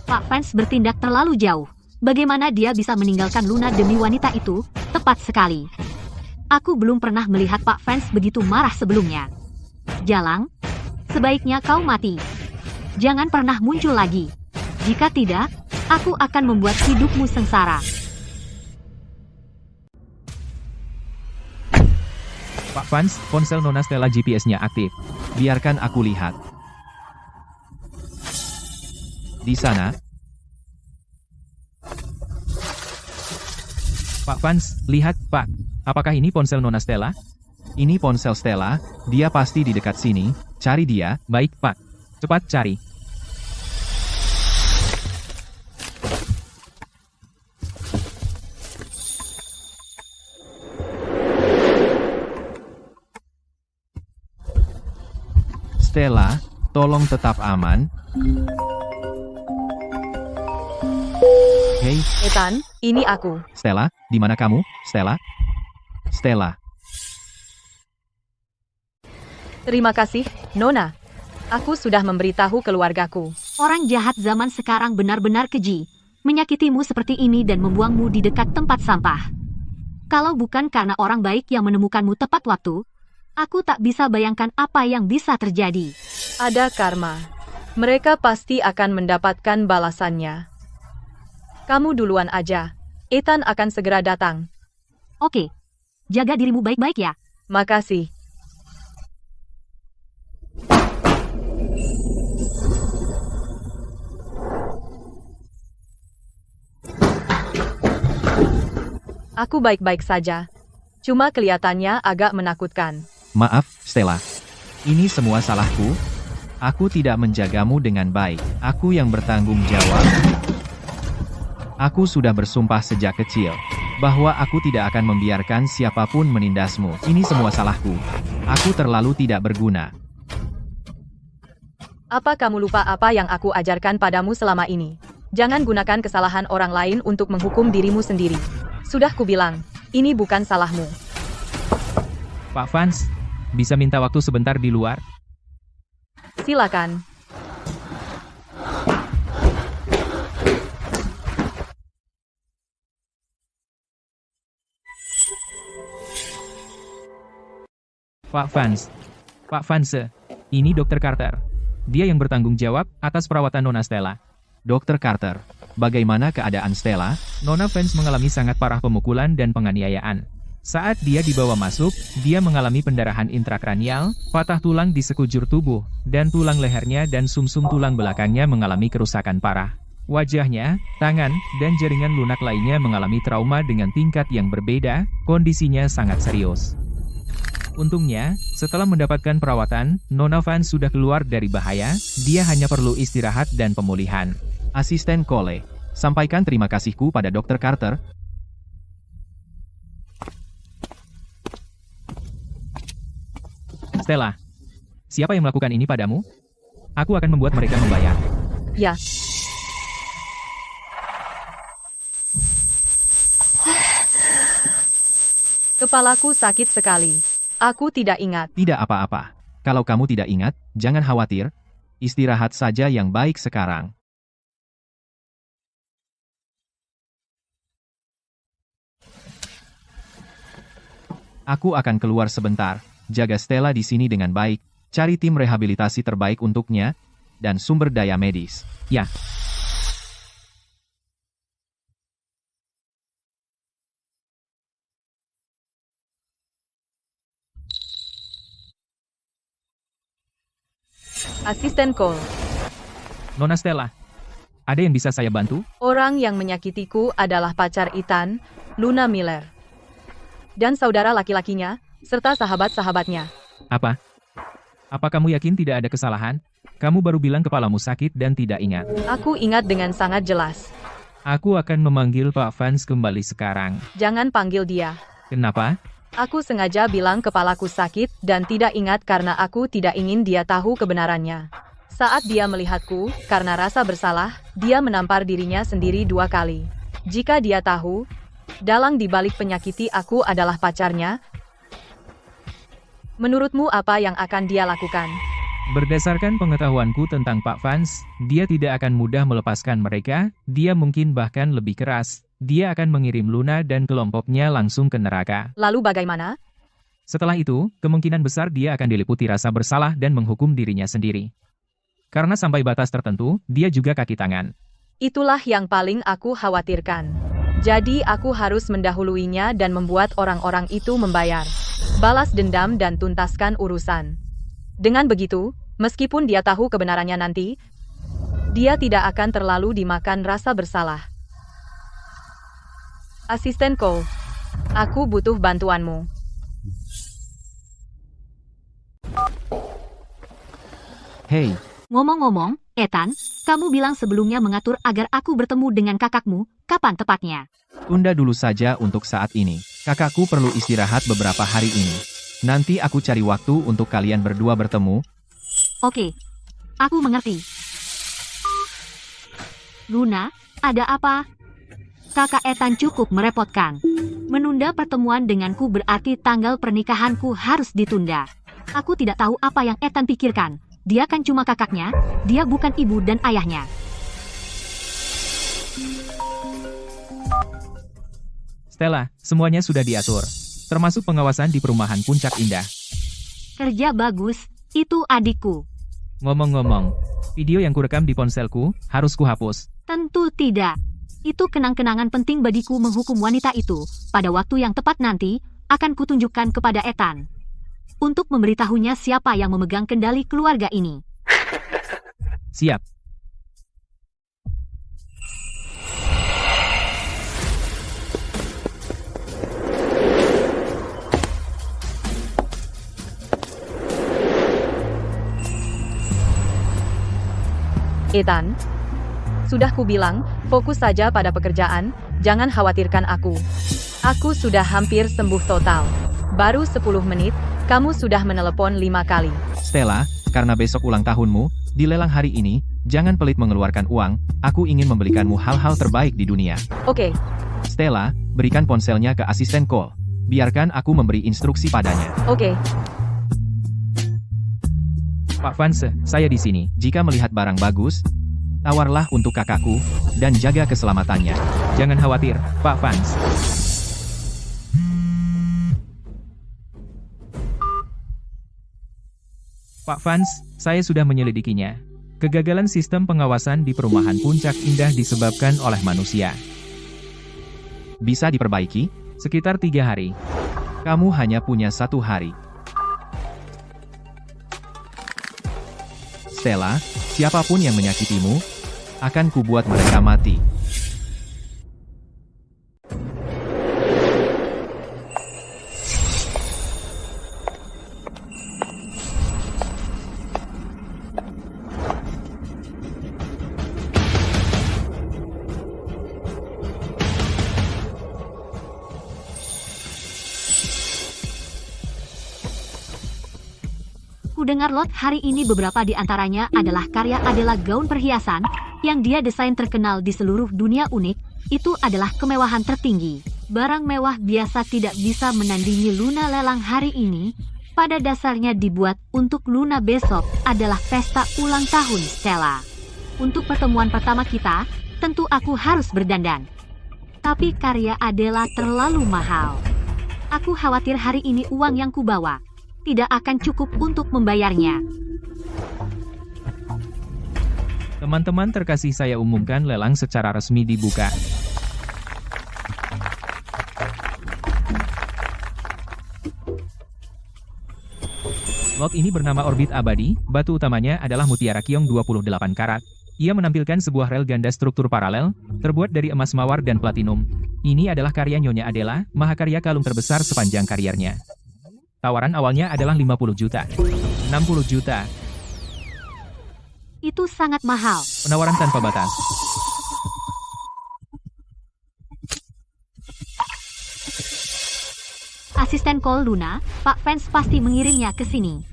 Pak Vance bertindak terlalu jauh. Bagaimana dia bisa meninggalkan Luna demi wanita itu? Tepat sekali. Aku belum pernah melihat Pak Vance begitu marah sebelumnya. Jalang, sebaiknya kau mati. Jangan pernah muncul lagi. Jika tidak, aku akan membuat hidupmu sengsara. Pak Vance, ponsel Nona Stella GPS-nya aktif. Biarkan aku lihat. Di sana, Pak Vance, lihat, Pak. Apakah ini ponsel Nona Stella? ini ponsel Stella, dia pasti di dekat sini. Cari dia. Baik, Pak. Cepat cari. Stella, tolong tetap aman. Hei, Ethan, ini aku. Stella, di mana kamu? Stella? Stella, Terima kasih, Nona. Aku sudah memberitahu keluargaku. Orang jahat zaman sekarang benar-benar keji. Menyakitimu seperti ini dan membuangmu di dekat tempat sampah. Kalau bukan karena orang baik yang menemukanmu tepat waktu, aku tak bisa bayangkan apa yang bisa terjadi. Ada karma. Mereka pasti akan mendapatkan balasannya. Kamu duluan aja. Ethan akan segera datang. Oke, jaga dirimu baik-baik ya. Makasih. Aku baik-baik saja. Cuma kelihatannya agak menakutkan. maaf, Stella. Ini semua salahku. Aku tidak menjagamu dengan baik. Aku yang bertanggung jawab. Aku sudah bersumpah sejak kecil bahwa aku tidak akan membiarkan siapapun menindasmu. Ini semua salahku. Aku terlalu tidak berguna. Apa kamu lupa apa yang aku ajarkan padamu selama ini? Jangan gunakan kesalahan orang lain untuk menghukum dirimu sendiri. Sudah kubilang, ini bukan salahmu. Pak Vance, bisa minta waktu sebentar di luar? Silakan. Pak Vance, ini Dr. Carter. Dia yang bertanggung jawab atas perawatan Nona Stella. Dr. Carter, bagaimana keadaan Stella? Nona Vance mengalami sangat parah pemukulan dan penganiayaan. Saat dia dibawa masuk, dia mengalami pendarahan intrakranial, patah tulang di sekujur tubuh, dan tulang lehernya dan sumsum tulang belakangnya mengalami kerusakan parah. Wajahnya, tangan, dan jaringan lunak lainnya mengalami trauma dengan tingkat yang berbeda, kondisinya sangat serius. Untungnya, setelah mendapatkan perawatan, Nona Vance sudah keluar dari bahaya, dia hanya perlu istirahat dan pemulihan. Asisten Cole, sampaikan terima kasihku pada Dr. Carter. Stella, siapa yang melakukan ini padamu? Aku akan membuat mereka membayar. Ya. Kepalaku sakit sekali. Aku tidak ingat. Tidak apa-apa. Kalau kamu tidak ingat, jangan khawatir. Istirahat saja yang baik sekarang. Aku akan keluar sebentar, jaga Stella di sini dengan baik, cari tim rehabilitasi terbaik untuknya, dan sumber daya medis. Ya. Asisten Cole. Nona Stella, ada yang bisa saya bantu? Orang yang menyakitiku adalah pacar Ethan, Luna Miller. Dan saudara laki-lakinya, serta sahabat-sahabatnya. Apa? Apa kamu yakin tidak ada kesalahan? Kamu baru bilang kepalamu sakit dan tidak ingat. Aku ingat dengan sangat jelas. Aku akan memanggil Pak Vance kembali sekarang. Jangan panggil dia. Kenapa? Aku sengaja bilang kepalaku sakit dan tidak ingat karena aku tidak ingin dia tahu kebenarannya. Saat dia melihatku, karena rasa bersalah, dia menampar dirinya sendiri 2 kali. Jika dia tahu, dalang di balik penyakiti aku adalah pacarnya, menurutmu apa yang akan dia lakukan? Berdasarkan pengetahuanku tentang Pak Vance, dia tidak akan mudah melepaskan mereka, dia mungkin bahkan lebih keras. Dia akan mengirim Luna dan kelompoknya langsung ke neraka. Lalu bagaimana? Setelah itu, kemungkinan besar dia akan diliputi rasa bersalah dan menghukum dirinya sendiri. Karena sampai batas tertentu, dia juga kaki tangan. Itulah yang paling aku khawatirkan. Jadi aku harus mendahuluinya dan membuat orang-orang itu membayar. Balas dendam dan tuntaskan urusan. Dengan begitu, meskipun dia tahu kebenarannya nanti, dia tidak akan terlalu dimakan rasa bersalah. Asisten Cole, aku butuh bantuanmu. Hei, Ngomong-ngomong, Ethan, kamu bilang sebelumnya mengatur agar aku bertemu dengan kakakmu, kapan tepatnya? tunda dulu saja untuk saat ini. Kakakku perlu istirahat beberapa hari ini. Nanti aku cari waktu untuk kalian berdua bertemu. Oke, aku mengerti. Luna, ada apa? Kakak Ethan cukup merepotkan. Menunda pertemuan denganku berarti tanggal pernikahanku harus ditunda. Aku tidak tahu apa yang Ethan pikirkan. Dia kan cuma kakaknya, dia bukan ibu dan ayahnya. Stella, semuanya sudah diatur. Termasuk pengawasan di perumahan Puncak Indah. Kerja bagus, itu adikku. Ngomong-ngomong, video yang kurekam di ponselku, harus kuhapus. Tentu tidak. Itu kenang-kenangan penting bagiku menghukum wanita itu. Pada waktu yang tepat nanti, akan kutunjukkan kepada Ethan. Untuk memberitahunya siapa yang memegang kendali keluarga ini. Siap. Ethan, sudah kubilang, fokus saja pada pekerjaan, jangan khawatirkan aku. Aku sudah hampir sembuh total. Baru 10 menit, kamu sudah menelepon 5 kali. Stella, karena besok ulang tahunmu, di lelang hari ini, jangan pelit mengeluarkan uang, aku ingin membelikanmu hal-hal terbaik di dunia. Oke, Stella, berikan ponselnya ke asisten Cole. Biarkan aku memberi instruksi padanya. oke. Pak Vance, saya di sini. Jika melihat barang bagus, tawarlah untuk kakakku, dan jaga keselamatannya. Jangan khawatir, Pak Vance. Pak Vance, saya sudah menyelidikinya. Kegagalan sistem pengawasan di perumahan Puncak Indah disebabkan oleh manusia. Bisa diperbaiki? Sekitar 3 hari. Kamu hanya punya 1 hari. Stella, siapapun yang menyakitimu, akan kubuat mereka mati. Kudengar lot hari ini beberapa di antaranya adalah karya adalah gaun perhiasan yang dia desain terkenal di seluruh dunia unik, itu adalah kemewahan tertinggi. Barang mewah biasa tidak bisa menandingi Luna lelang hari ini. Pada dasarnya dibuat untuk Luna besok adalah pesta ulang tahun Stella. Untuk pertemuan pertama kita, tentu aku harus berdandan. Tapi karya Adela terlalu mahal. Aku khawatir hari ini uang yang kubawa tidak akan cukup untuk membayarnya. Teman-teman terkasih, saya umumkan lelang secara resmi dibuka. Lot ini bernama Orbit Abadi, batu utamanya adalah mutiara Kiong 28 karat. Ia menampilkan sebuah rel ganda struktur paralel, terbuat dari emas mawar dan platinum. Ini adalah karya Nyonya Adela, mahakarya kalung terbesar sepanjang karirnya. Tawaran awalnya adalah 50 juta. 60 juta. Itu sangat mahal. Penawaran tanpa batas. Asisten call Luna, Pak Fans pasti mengirimnya ke sini.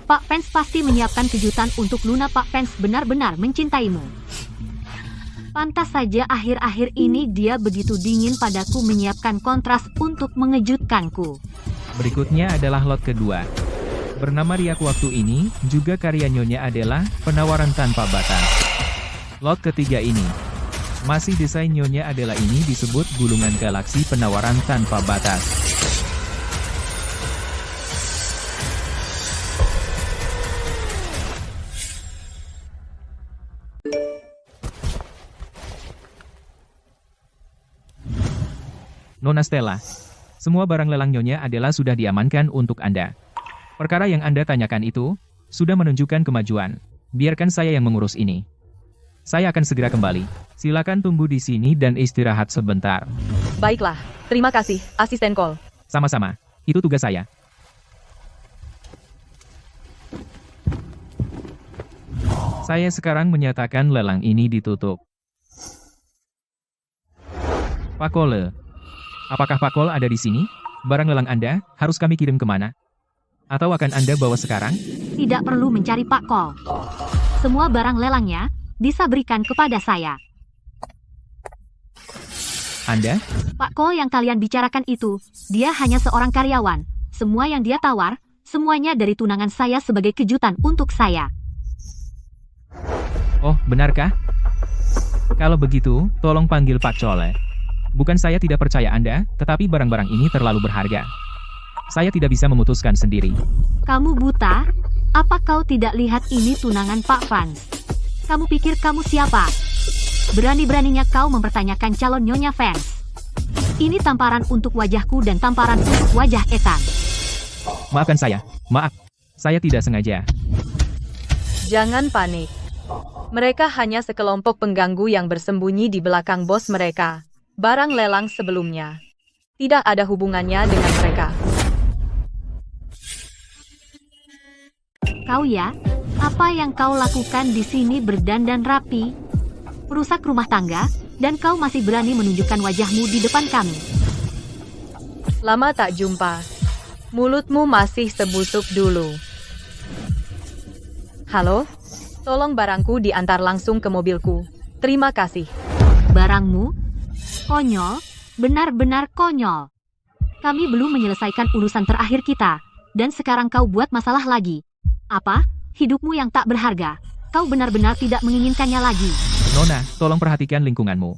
Pak Fans pasti menyiapkan kejutan untuk Luna. Pak Fans benar-benar mencintaimu. Pantas saja akhir-akhir ini dia begitu dingin padaku, menyiapkan kontras untuk mengejutkanku. Berikutnya adalah lot kedua. Bernama Riak Waktu, ini juga karya Nyonya Adela, penawaran tanpa batas. Lot ketiga ini. Masih desain Nyonya Adela, ini disebut gulungan galaksi penawaran tanpa batas. Nona Stella, semua barang lelang Nyonya Adela sudah diamankan untuk Anda. Perkara yang Anda tanyakan itu sudah menunjukkan kemajuan. Biarkan saya yang mengurus ini. Saya akan segera kembali. Silakan tunggu di sini dan istirahat sebentar. Baiklah, terima kasih, asisten call. Sama-sama, itu tugas saya. Saya sekarang menyatakan lelang ini ditutup. Pak Kole. Apakah Pak Kol ada di sini? Barang lelang Anda, harus kami kirim kemana? Atau akan Anda bawa sekarang? Tidak perlu mencari Pak Kol. Semua barang lelangnya bisa berikan kepada saya. Anda? Pak Kol yang kalian bicarakan itu, dia hanya seorang karyawan. Semua yang dia tawar, semuanya dari tunangan saya sebagai kejutan untuk saya. Oh, benarkah? Kalau begitu, tolong panggil Pak Cole. Bukan saya tidak percaya Anda, tetapi barang-barang ini terlalu berharga. Saya tidak bisa memutuskan sendiri. Kamu buta? Apa kau tidak lihat ini tunangan Pak Fans? Kamu pikir kamu siapa? Berani-beraninya kau mempertanyakan calon Nyonya Fans. Ini tamparan untuk wajahku dan tamparan untuk wajah Ethan. Maafkan saya. Maaf. Saya tidak sengaja. Jangan panik. Mereka hanya sekelompok pengganggu yang bersembunyi di belakang bos mereka. Barang lelang sebelumnya tidak ada hubungannya dengan mereka. Kau ya? Apa yang kau lakukan di sini berdandan rapi? Merusak rumah tangga, dan kau masih berani menunjukkan wajahmu di depan kami. Lama tak jumpa. Mulutmu masih sebusuk dulu. Halo? Tolong barangku diantar langsung ke mobilku. Terima kasih. Barangmu? Konyol, benar-benar konyol. Kami belum menyelesaikan urusan terakhir kita, dan sekarang kau buat masalah lagi. Apa? Hidupmu yang tak berharga. Kau benar-benar tidak menginginkannya lagi. Nona, tolong perhatikan lingkunganmu.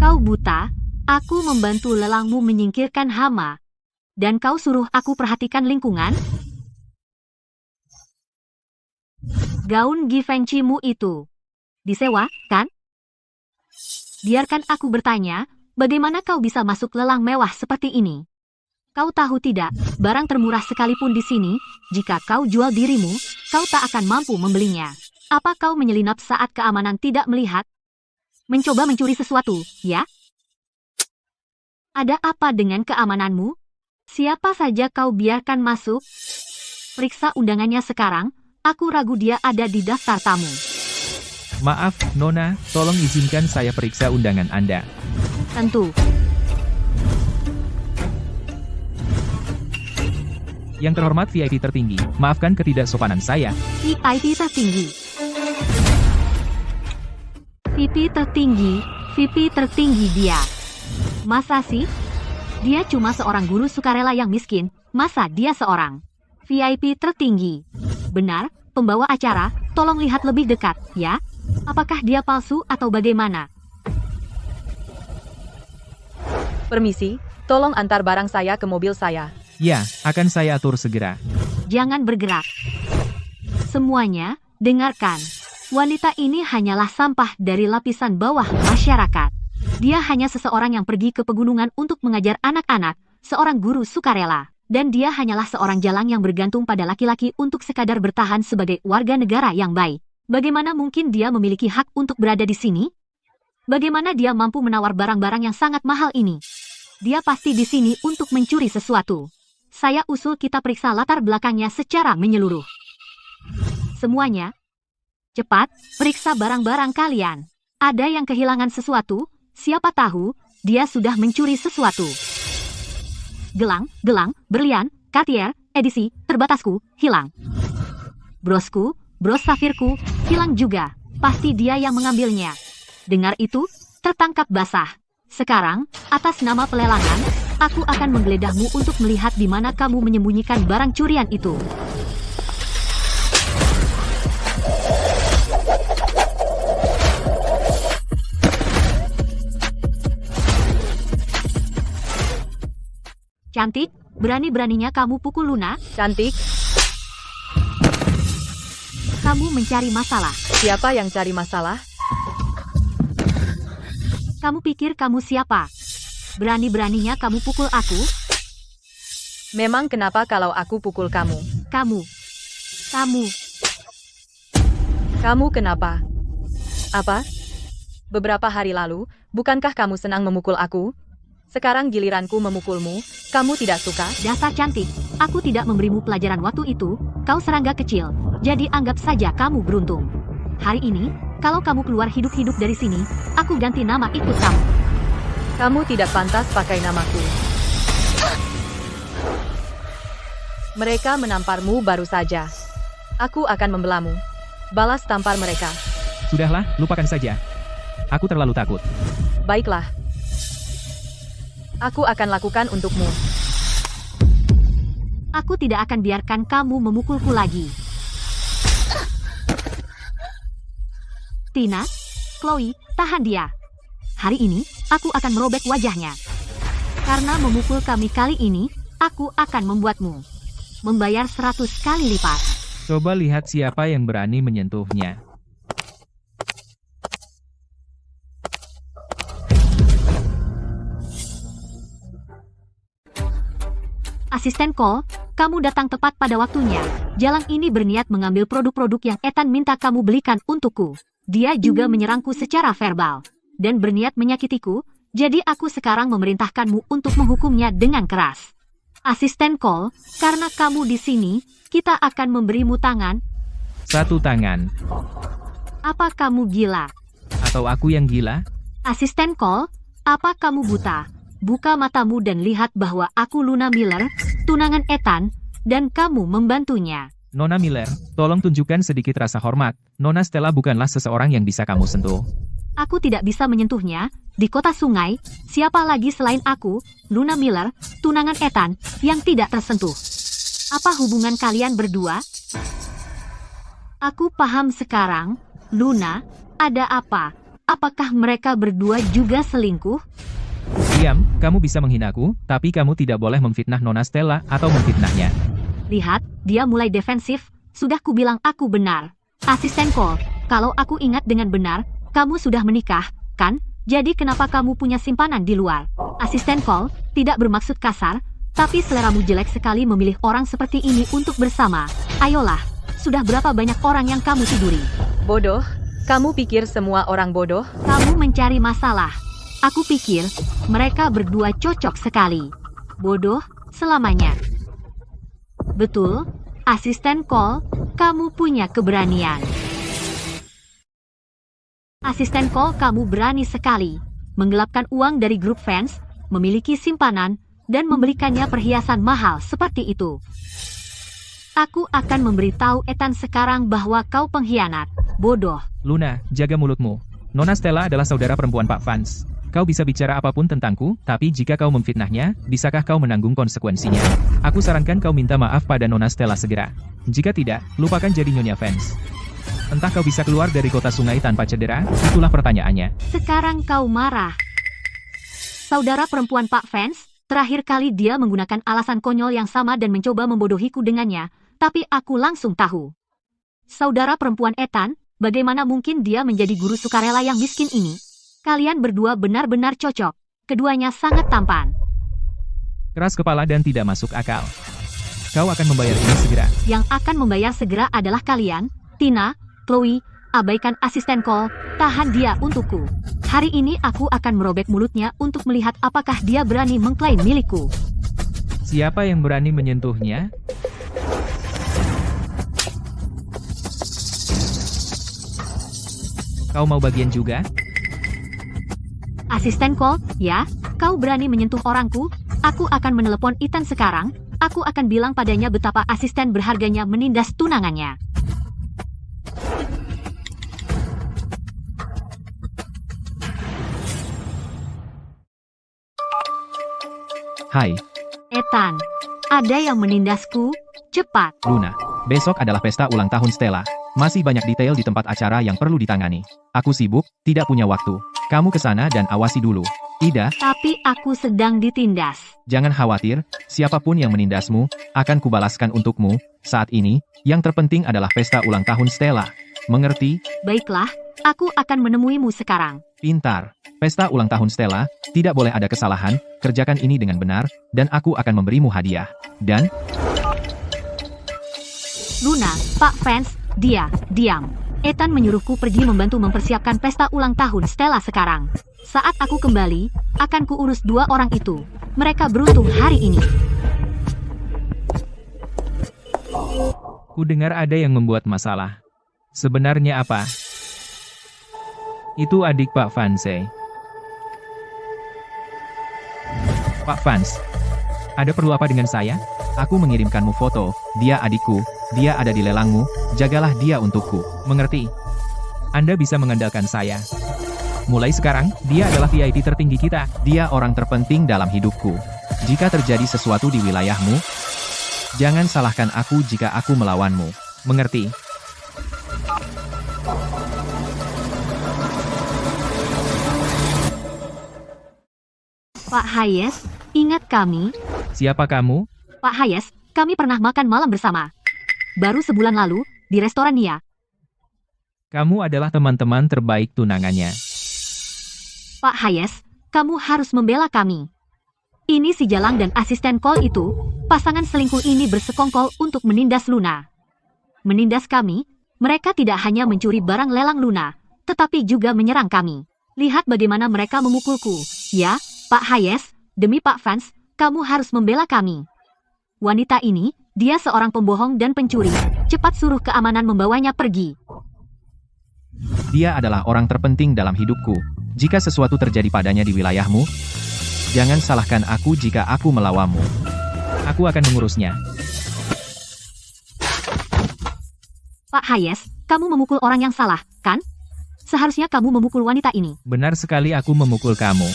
Kau buta, aku membantu lelangmu menyingkirkan hama. Dan kau suruh aku perhatikan lingkungan? Gaun Givenchy-mu itu disewa, kan? Biarkan aku bertanya, bagaimana kau bisa masuk lelang mewah seperti ini? Kau tahu tidak, barang termurah sekalipun di sini, jika kau jual dirimu, kau tak akan mampu membelinya. Apa kau menyelinap saat keamanan tidak melihat? Mencoba mencuri sesuatu, ya? Ada apa dengan keamananmu? Siapa saja kau biarkan masuk? Periksa undangannya sekarang, aku ragu dia ada di daftar tamu. Maaf, Nona, tolong izinkan saya periksa undangan Anda. Tentu. Yang terhormat VIP tertinggi, maafkan ketidaksopanan saya. VIP tertinggi. VIP tertinggi dia. Masa sih? Dia cuma seorang guru sukarela yang miskin, masa dia seorang VIP tertinggi? Benar, pembawa acara, tolong lihat lebih dekat, ya. Apakah dia palsu atau bagaimana? Permisi, tolong antar barang saya ke mobil saya. Ya, akan saya atur segera. Jangan bergerak. Semuanya, dengarkan. Wanita ini hanyalah sampah dari lapisan bawah masyarakat. Dia hanya seseorang yang pergi ke pegunungan untuk mengajar anak-anak, seorang guru sukarela. Dan dia hanyalah seorang jalang yang bergantung pada laki-laki untuk sekadar bertahan sebagai warga negara yang baik. Bagaimana mungkin dia memiliki hak untuk berada di sini? Bagaimana dia mampu menawar barang-barang yang sangat mahal ini? Dia pasti di sini untuk mencuri sesuatu. Saya usul kita periksa latar belakangnya secara menyeluruh. Semuanya, cepat, periksa barang-barang kalian. Ada yang kehilangan sesuatu? Siapa tahu, dia sudah mencuri sesuatu. Gelang, berlian, Cartier, edisi terbatasku, hilang. Brosku, bros safirku, hilang juga. Pasti dia yang mengambilnya. Dengar itu, tertangkap basah. Sekarang, atas nama pelelangan, aku akan menggeledah,mu untuk melihat di mana kamu menyembunyikan barang curian itu. Cantik, berani-beraninya kamu pukul Luna? Cantik, Kamu mencari masalah. siapa yang cari masalah? Kamu pikir kamu siapa? Berani-beraninya kamu pukul aku? Memang kenapa kalau aku pukul kamu? Kamu Kenapa? Apa? Beberapa hari lalu, bukankah kamu senang memukul aku? Sekarang giliranku memukulmu, kamu tidak suka? dasar cantik. Aku tidak memberimu pelajaran waktu itu, kau serangga kecil. Jadi anggap saja kamu beruntung. Hari ini, kalau kamu keluar hidup-hidup dari sini, aku ganti nama ikut kamu. Kamu tidak pantas pakai namaku. Mereka menamparmu baru saja. Aku akan membelamu. Balas tampar mereka. Sudahlah, lupakan saja. Aku terlalu takut. Baiklah. Aku akan lakukan untukmu. Aku tidak akan biarkan kamu memukulku lagi. Tina, Chloe, tahan dia. Hari ini, aku akan merobek wajahnya. Karena memukul kami kali ini, aku akan membuatmu membayar 100 kali lipat. Coba lihat siapa yang berani menyentuhnya. Asisten Cole, kamu datang tepat pada waktunya. Jalang ini berniat mengambil produk-produk yang Ethan minta kamu belikan untukku. Dia juga menyerangku secara verbal dan berniat menyakitiku, jadi aku sekarang memerintahkanmu untuk menghukumnya dengan keras. Asisten Cole, karena kamu di sini, kita akan memberimu tangan. 1 tangan. Apa kamu gila? Atau aku yang gila? Asisten Cole, apa kamu buta? Buka matamu dan lihat bahwa aku Luna Miller, tunangan Ethan, dan kamu membantunya. Nona Miller, tolong tunjukkan sedikit rasa hormat. Nona Stella bukanlah seseorang yang bisa kamu sentuh. Aku tidak bisa menyentuhnya. Di kota sungai, siapa lagi selain aku, Luna Miller, tunangan Ethan, yang tidak tersentuh? Apa hubungan kalian berdua? Aku paham sekarang. Luna, ada apa? Apakah mereka berdua juga selingkuh? Diam, kamu bisa menghinaku, tapi kamu tidak boleh memfitnah Nona Stella atau memfitnahnya. Lihat, dia mulai defensif. Sudah kubilang aku benar. Asisten Cole, kalau aku ingat dengan benar, kamu sudah menikah, kan? Jadi kenapa kamu punya simpanan di luar? Asisten Cole, tidak bermaksud kasar, tapi seleramu jelek sekali memilih orang seperti ini untuk bersama. Ayolah, sudah berapa banyak orang yang kamu tiduri? Bodoh? Kamu pikir semua orang bodoh? Kamu mencari masalah. Aku pikir, mereka berdua cocok sekali. Bodoh, selamanya. Betul, Asisten Cole, kamu punya keberanian. Asisten Cole, kamu berani sekali. Menggelapkan uang dari grup fans, memiliki simpanan, dan membelikannya perhiasan mahal seperti itu. Aku akan memberitahu Ethan sekarang bahwa kau pengkhianat. Bodoh. Luna, jaga mulutmu. Nona Stella adalah saudara perempuan Pak Vance. Kau bisa bicara apapun tentangku, tapi jika kau memfitnahnya, bisakah kau menanggung konsekuensinya? Aku sarankan kau minta maaf pada Nona Stella segera. Jika tidak, lupakan jadi Nyonya Vance. Entah kau bisa keluar dari kota sungai tanpa cedera, itulah pertanyaannya. Sekarang kau marah. Saudara perempuan Pak Vance, terakhir kali dia menggunakan alasan konyol yang sama dan mencoba membodohiku dengannya, tapi aku langsung tahu. Saudara perempuan Ethan, bagaimana mungkin dia menjadi guru sukarela yang miskin ini? Kalian berdua benar-benar cocok. Keduanya sangat tampan. Keras kepala dan tidak masuk akal. Kau akan membayar ini segera. Yang akan membayar segera adalah kalian, Tina, Chloe, abaikan asisten call, tahan dia untukku. Hari ini aku akan merobek mulutnya untuk melihat apakah dia berani mengklaim milikku. Siapa yang berani menyentuhnya? Kau mau bagian juga? Asisten call, ya? Kau berani menyentuh orangku? Aku akan menelepon Ethan sekarang. Aku akan bilang padanya betapa asisten berharganya menindas tunangannya. Hai, Ethan, ada yang menindasku? Cepat. Luna. Besok adalah pesta ulang tahun Stella. Masih banyak detail di tempat acara yang perlu ditangani. Aku sibuk, tidak punya waktu. Kamu ke sana dan awasi dulu. Ida, Tapi aku sedang ditindas. jangan khawatir, siapapun yang menindasmu, akan kubalaskan untukmu. Saat ini, yang terpenting adalah pesta ulang tahun Stella. Mengerti? Baiklah, aku akan menemuimu sekarang. Pintar. Pesta ulang tahun Stella, tidak boleh ada kesalahan, kerjakan ini dengan benar, dan aku akan memberimu hadiah. Dan, Luna, Pak Vance, diam. Ethan menyuruhku pergi membantu mempersiapkan pesta ulang tahun Stella sekarang. Saat aku kembali, akan kuurus dua orang itu. Mereka beruntung hari ini. Ku dengar ada yang membuat masalah. Sebenarnya apa? Itu adik Pak Vance. Pak Vance, ada perlu apa dengan saya? aku mengirimkanmu foto, dia adikku, dia ada di lelangmu, jagalah dia untukku. Mengerti? Anda bisa mengandalkan saya. Mulai sekarang, dia adalah VIP tertinggi kita. Dia orang terpenting dalam hidupku. Jika terjadi sesuatu di wilayahmu, jangan salahkan aku jika aku melawanmu. Mengerti? Pak Hayes, ingat kami? Siapa kamu? Pak Hayes, kami pernah makan malam bersama. Baru sebulan lalu, di restoran Nia. Kamu adalah teman-teman terbaik tunangannya. Pak Hayes, kamu harus membela kami. Ini si Jalang dan asisten call itu, pasangan selingkuh ini bersekongkol untuk menindas Luna. Menindas kami, mereka tidak hanya mencuri barang lelang Luna, tetapi juga menyerang kami. Lihat bagaimana mereka memukulku. Ya, Pak Hayes, demi Pak Vance, kamu harus membela kami. Wanita ini, dia seorang pembohong dan pencuri. Cepat suruh keamanan membawanya pergi. Dia adalah orang terpenting dalam hidupku. Jika sesuatu terjadi padanya di wilayahmu, jangan salahkan aku jika aku melawanmu. Aku akan mengurusnya. Pak Hayes, kamu memukul orang yang salah, kan? Seharusnya kamu memukul wanita ini. Benar sekali aku memukul kamu.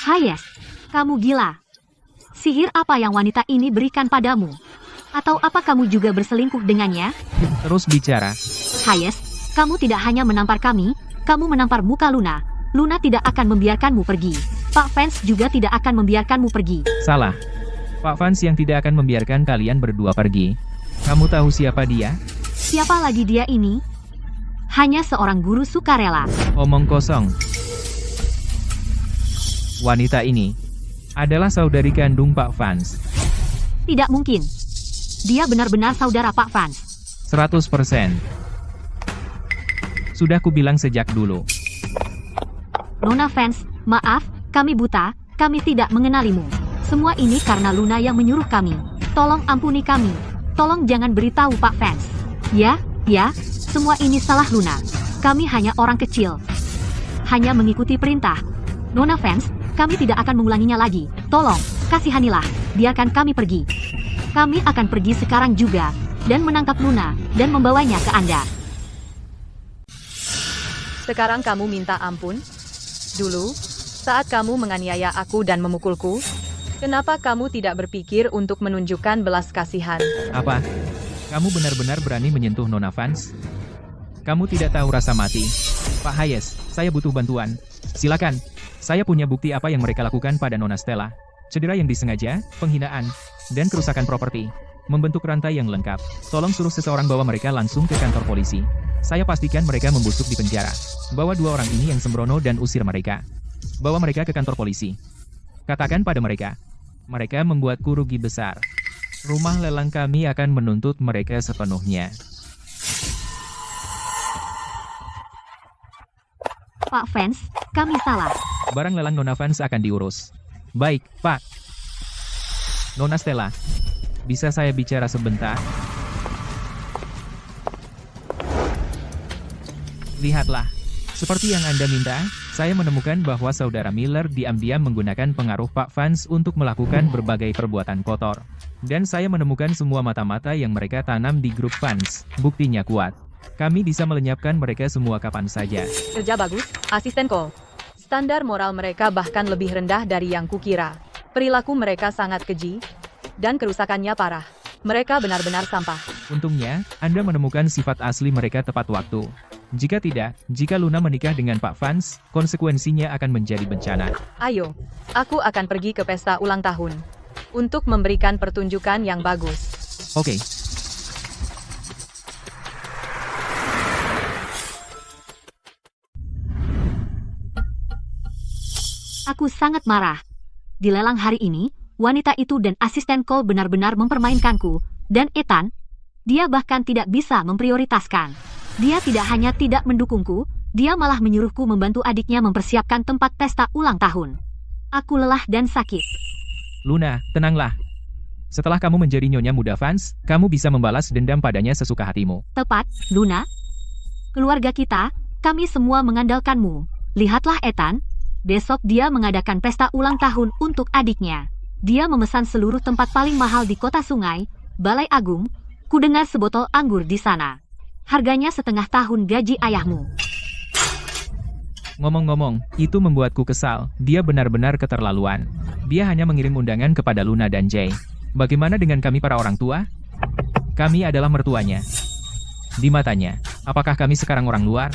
Hayes, kamu gila. Sihir apa yang wanita ini berikan padamu? Atau apa kamu juga berselingkuh dengannya? Terus bicara. Hayes, kamu tidak hanya menampar kami, kamu menampar muka Luna. Luna tidak akan membiarkanmu pergi. Pak Vance juga tidak akan membiarkanmu pergi. Salah. Pak Vance yang tidak akan membiarkan kalian berdua pergi. Kamu tahu siapa dia? Siapa lagi dia ini? Hanya seorang guru sukarela. Omong kosong. Wanita ini adalah saudari kandung Pak Vance. Tidak mungkin. Dia benar-benar saudara Pak Vance. 100%. Sudah kubilang sejak dulu. Nona Vance, maaf, kami buta, kami tidak mengenalimu. Semua ini karena Luna yang menyuruh kami. Tolong ampuni kami. Tolong jangan beritahu Pak Fans. Ya, semua ini salah Luna. Kami hanya orang kecil. Hanya mengikuti perintah. Nona Fans, kami tidak akan mengulanginya lagi. Tolong, kasihanilah, biarkan kami pergi. Kami akan pergi sekarang juga, dan menangkap Luna, dan membawanya ke Anda. Sekarang kamu minta ampun? Dulu, saat kamu menganiaya aku dan memukulku, kenapa kamu tidak berpikir untuk menunjukkan belas kasihan? Apa? Kamu benar-benar berani menyentuh Nona Fans? Kamu tidak tahu rasa mati. Pak Hayes, saya butuh bantuan. Silakan. Saya punya bukti apa yang mereka lakukan pada Nona Stella. Cedera yang disengaja, penghinaan, dan kerusakan properti. Membentuk rantai yang lengkap. Tolong suruh seseorang bawa mereka langsung ke kantor polisi. Saya pastikan mereka membusuk di penjara. Bawa 2 orang ini yang sembrono dan usir mereka. Bawa mereka ke kantor polisi. Katakan pada mereka, mereka membuatku rugi besar. Rumah lelang kami akan menuntut mereka sepenuhnya. Pak Fans, kami salah. Barang lelang Nona Fans akan diurus. Baik, Pak. Nona Stella, bisa saya bicara sebentar? Lihatlah. Seperti yang Anda minta, saya menemukan bahwa saudara Miller diam-diam menggunakan pengaruh Pak Fans untuk melakukan berbagai perbuatan kotor. Dan saya menemukan semua mata-mata yang mereka tanam di grup Fans. Buktinya kuat. Kami bisa melenyapkan mereka semua kapan saja. Kerja bagus, asisten Cole. Standar moral mereka bahkan lebih rendah dari yang kukira. Perilaku mereka sangat keji, dan kerusakannya parah. Mereka benar-benar sampah. Untungnya, Anda menemukan sifat asli mereka tepat waktu. Jika tidak, jika Luna menikah dengan Pak Fans, konsekuensinya akan menjadi bencana. Ayo, aku akan pergi ke pesta ulang tahun. Untuk memberikan pertunjukan yang bagus. Oke. Aku sangat marah. Di lelang hari ini, wanita itu dan asisten Cole benar-benar mempermainkanku, dan Ethan, dia bahkan tidak bisa memprioritaskan. Dia tidak hanya tidak mendukungku, dia malah menyuruhku membantu adiknya mempersiapkan tempat pesta ulang tahun. Aku lelah dan sakit. Luna, tenanglah. Setelah kamu menjadi nyonya muda Fans, kamu bisa membalas dendam padanya sesuka hatimu. Tepat, Luna. Keluarga kita, kami semua mengandalkanmu. Lihatlah Ethan, besok dia mengadakan pesta ulang tahun untuk adiknya. Dia memesan seluruh tempat paling mahal di kota sungai, Balai Agung. Ku dengar sebotol anggur di sana. Harganya setengah tahun gaji ayahmu. Ngomong-ngomong, itu membuatku kesal. Dia benar-benar keterlaluan. Dia hanya mengirim undangan kepada Luna dan Jay. Bagaimana dengan kami para orang tua? Kami adalah mertuanya. Di matanya, apakah kami sekarang orang luar?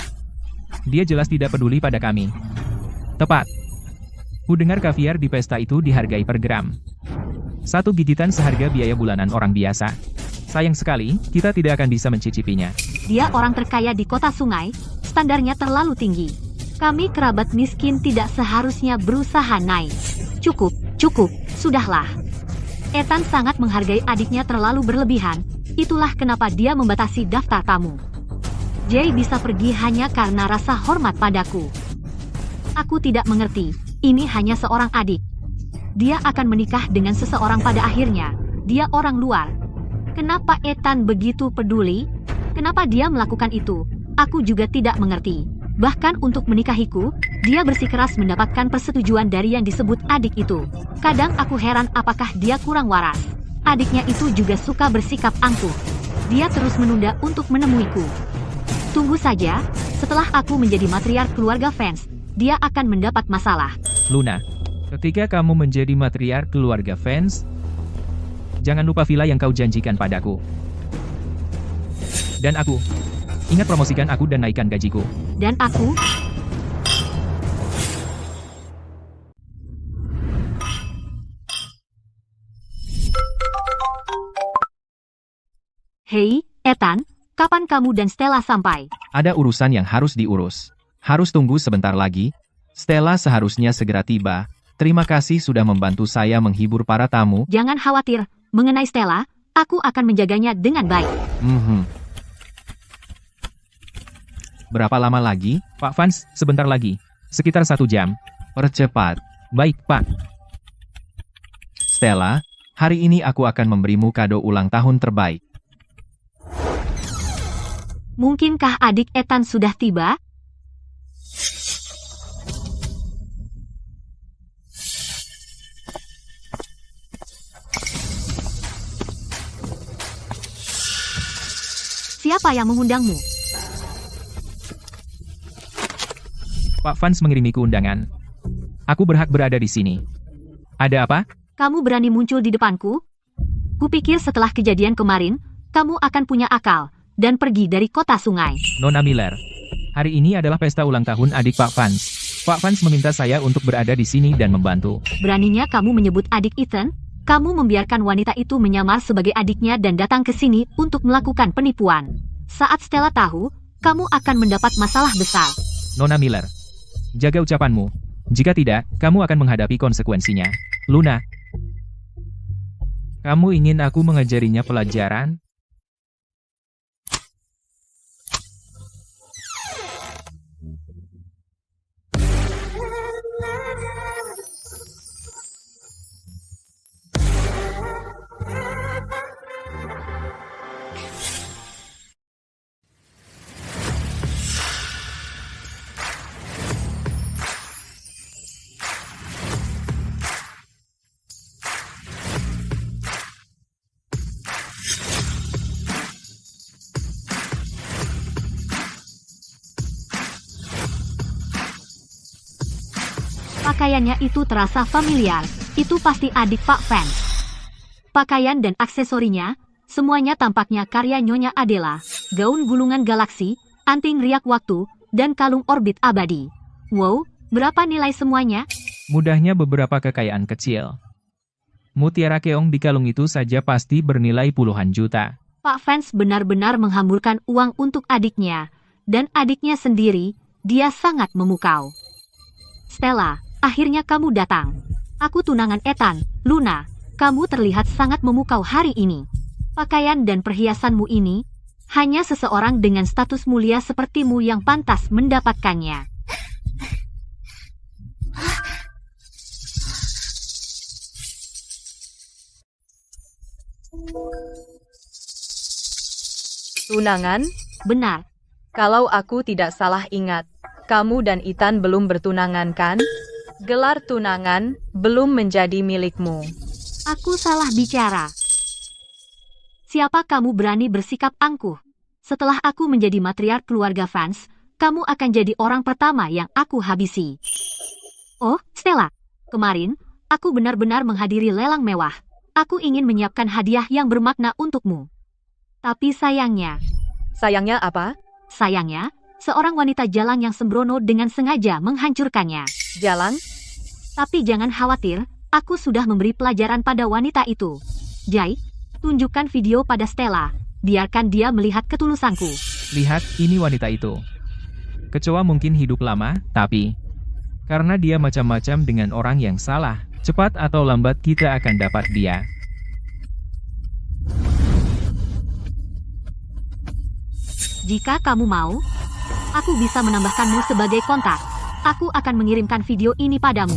Dia jelas tidak peduli pada kami. Tepat. Ku dengar kaviar di pesta itu dihargai per gram. 1 gigitan seharga biaya bulanan orang biasa. Sayang sekali, kita tidak akan bisa mencicipinya. Dia orang terkaya di kota sungai, standarnya terlalu tinggi. Kami kerabat miskin tidak seharusnya berusaha naik. Cukup, sudahlah. Ethan sangat menghargai adiknya terlalu berlebihan, itulah kenapa dia membatasi daftar tamu. Jay bisa pergi hanya karena rasa hormat padaku. Aku tidak mengerti, ini hanya seorang adik. Dia akan menikah dengan seseorang pada akhirnya, dia orang luar. Kenapa Ethan begitu peduli? Kenapa dia melakukan itu? Aku juga tidak mengerti. Bahkan untuk menikahiku, dia bersikeras mendapatkan persetujuan dari yang disebut adik itu. Kadang aku heran apakah dia kurang waras. Adiknya itu juga suka bersikap angkuh. Dia terus menunda untuk menemuiku. Tunggu saja, setelah aku menjadi matriark keluarga Fans, dia akan mendapat masalah. Luna, ketika kamu menjadi matriark keluarga Fans, jangan lupa villa yang kau janjikan padaku. Dan aku. Ingat promosikan aku dan naikkan gajiku. Dan aku? Hei, Ethan, kapan kamu dan Stella sampai? Ada urusan yang harus diurus. Harus tunggu sebentar lagi. Stella seharusnya segera tiba. Terima kasih sudah membantu saya menghibur para tamu. Jangan khawatir, mengenai Stella, aku akan menjaganya dengan baik. Berapa lama lagi? Pak Fans, sebentar lagi. Sekitar 1 jam. Percepat. Baik, Pak. Stella, hari ini aku akan memberimu kado ulang tahun terbaik. Mungkinkah adik Ethan sudah tiba? Siapa yang mengundangmu? Pak Vance mengirimiku undangan. Aku berhak berada di sini. Ada apa? Kamu berani muncul di depanku? Kupikir setelah kejadian kemarin, kamu akan punya akal dan pergi dari kota sungai. Nona Miller. Hari ini adalah pesta ulang tahun adik Pak Vance. Pak Vance meminta saya untuk berada di sini dan membantu. Beraninya kamu menyebut adik Ethan? Kamu membiarkan wanita itu menyamar sebagai adiknya dan datang ke sini untuk melakukan penipuan. Saat Stella tahu, kamu akan mendapat masalah besar. Nona Miller. Jaga ucapanmu. Jika tidak, kamu akan menghadapi konsekuensinya. Luna. Kamu ingin aku mengajarinya pelajaran? Pakaiannya itu terasa familiar. Itu pasti adik Pak Vance. Pakaian dan aksesorinya, semuanya tampaknya karya Nyonya Adela. Gaun gulungan galaksi, anting riak waktu, dan kalung orbit abadi. Wow, berapa nilai semuanya? Mudahnya beberapa kekayaan kecil. Mutiara keong di kalung itu saja pasti bernilai puluhan juta. Pak Vance benar-benar menghamburkan uang untuk adiknya. Dan adiknya sendiri, dia sangat memukau. Stella, akhirnya kamu datang. Aku tunangan Ethan. Luna, kamu terlihat sangat memukau hari ini. Pakaian dan perhiasanmu ini, hanya seseorang dengan status mulia sepertimu yang pantas mendapatkannya. Tunangan? Benar. Kalau aku tidak salah ingat, kamu dan Ethan belum bertunangan kan? Gelar tunangan belum menjadi milikmu. Aku salah bicara. Siapa kamu berani bersikap angkuh? Setelah aku menjadi matriark keluarga Vance, kamu akan jadi orang pertama yang aku habisi. Oh, Stella. Kemarin, aku benar-benar menghadiri lelang mewah. Aku ingin menyiapkan hadiah yang bermakna untukmu. Tapi sayangnya... Sayangnya apa? Sayangnya, seorang wanita jalang yang sembrono dengan sengaja menghancurkannya. Jalang? Tapi jangan khawatir, aku sudah memberi pelajaran pada wanita itu. Jai, tunjukkan video pada Stella. Biarkan dia melihat ketulusanku. Lihat, ini wanita itu. Kecoa mungkin hidup lama, tapi... Karena dia macam-macam dengan orang yang salah, cepat atau lambat kita akan dapat dia. Jika kamu mau, aku bisa menambahkanmu sebagai kontak. Aku akan mengirimkan video ini padamu.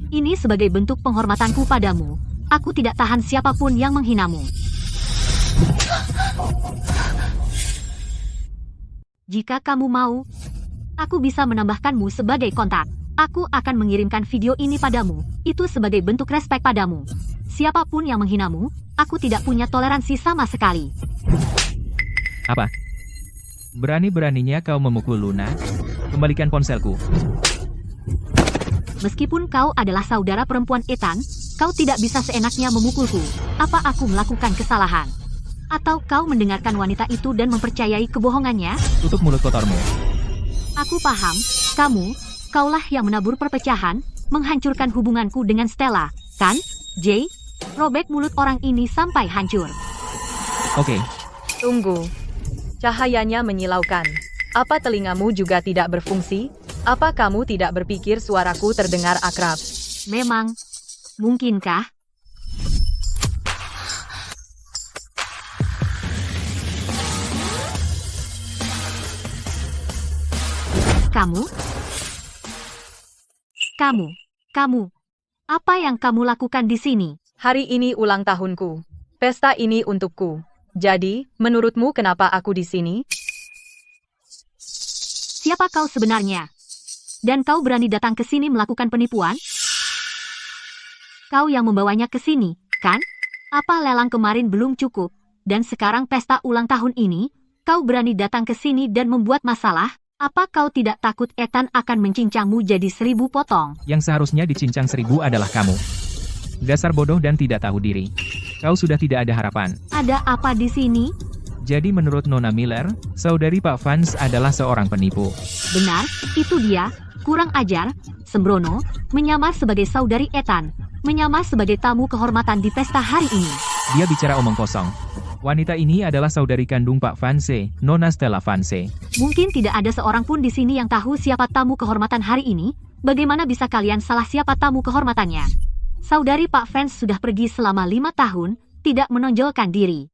Ini sebagai bentuk penghormatanku padamu. Aku tidak tahan siapapun yang menghinamu. Jika kamu mau, aku bisa menambahkanmu sebagai kontak. Aku akan mengirimkan video ini padamu. Itu sebagai bentuk respek padamu. Siapapun yang menghinamu, aku tidak punya toleransi sama sekali. Apa? Berani-beraninya kau memukul Luna? Kembalikan ponselku. Meskipun kau adalah saudara perempuan Ethan, kau tidak bisa seenaknya memukulku. Apa aku melakukan kesalahan? Atau kau mendengarkan wanita itu dan mempercayai kebohongannya? Tutup mulut kotormu. Aku paham, kaulah yang menabur perpecahan, menghancurkan hubunganku dengan Stella, kan? Jay, robek mulut orang ini sampai hancur. Oke. Tunggu. Cahayanya menyilaukan. Apa telingamu juga tidak berfungsi? Apa kamu tidak berpikir suaraku terdengar akrab? Memang. Mungkinkah? Kamu. Apa yang kamu lakukan di sini? Hari ini ulang tahunku. Pesta ini untukku. Jadi, menurutmu kenapa aku di sini? Siapa kau sebenarnya? Dan kau berani datang ke sini melakukan penipuan? Kau yang membawanya ke sini, kan? Apa lelang kemarin belum cukup? Dan sekarang pesta ulang tahun ini, kau berani datang ke sini dan membuat masalah? Apa kau tidak takut Ethan akan mencincangmu jadi 1000 potong? Yang seharusnya dicincang 1000 adalah kamu. Dasar bodoh dan tidak tahu diri. Kau sudah tidak ada harapan. Ada apa di sini? Jadi menurut Nona Miller, saudari Pak Vance adalah seorang penipu. Benar, itu dia. Kurang ajar, sembrono, menyamar sebagai saudari Ethan, menyamar sebagai tamu kehormatan di pesta hari ini. Dia bicara omong kosong. Wanita ini adalah saudari kandung Pak Vance, Nona Stella Vance. Mungkin tidak ada seorang pun di sini yang tahu siapa tamu kehormatan hari ini. Bagaimana bisa kalian salah siapa tamu kehormatannya? Saudari Pak Vance sudah pergi selama 5 tahun, tidak menonjolkan diri.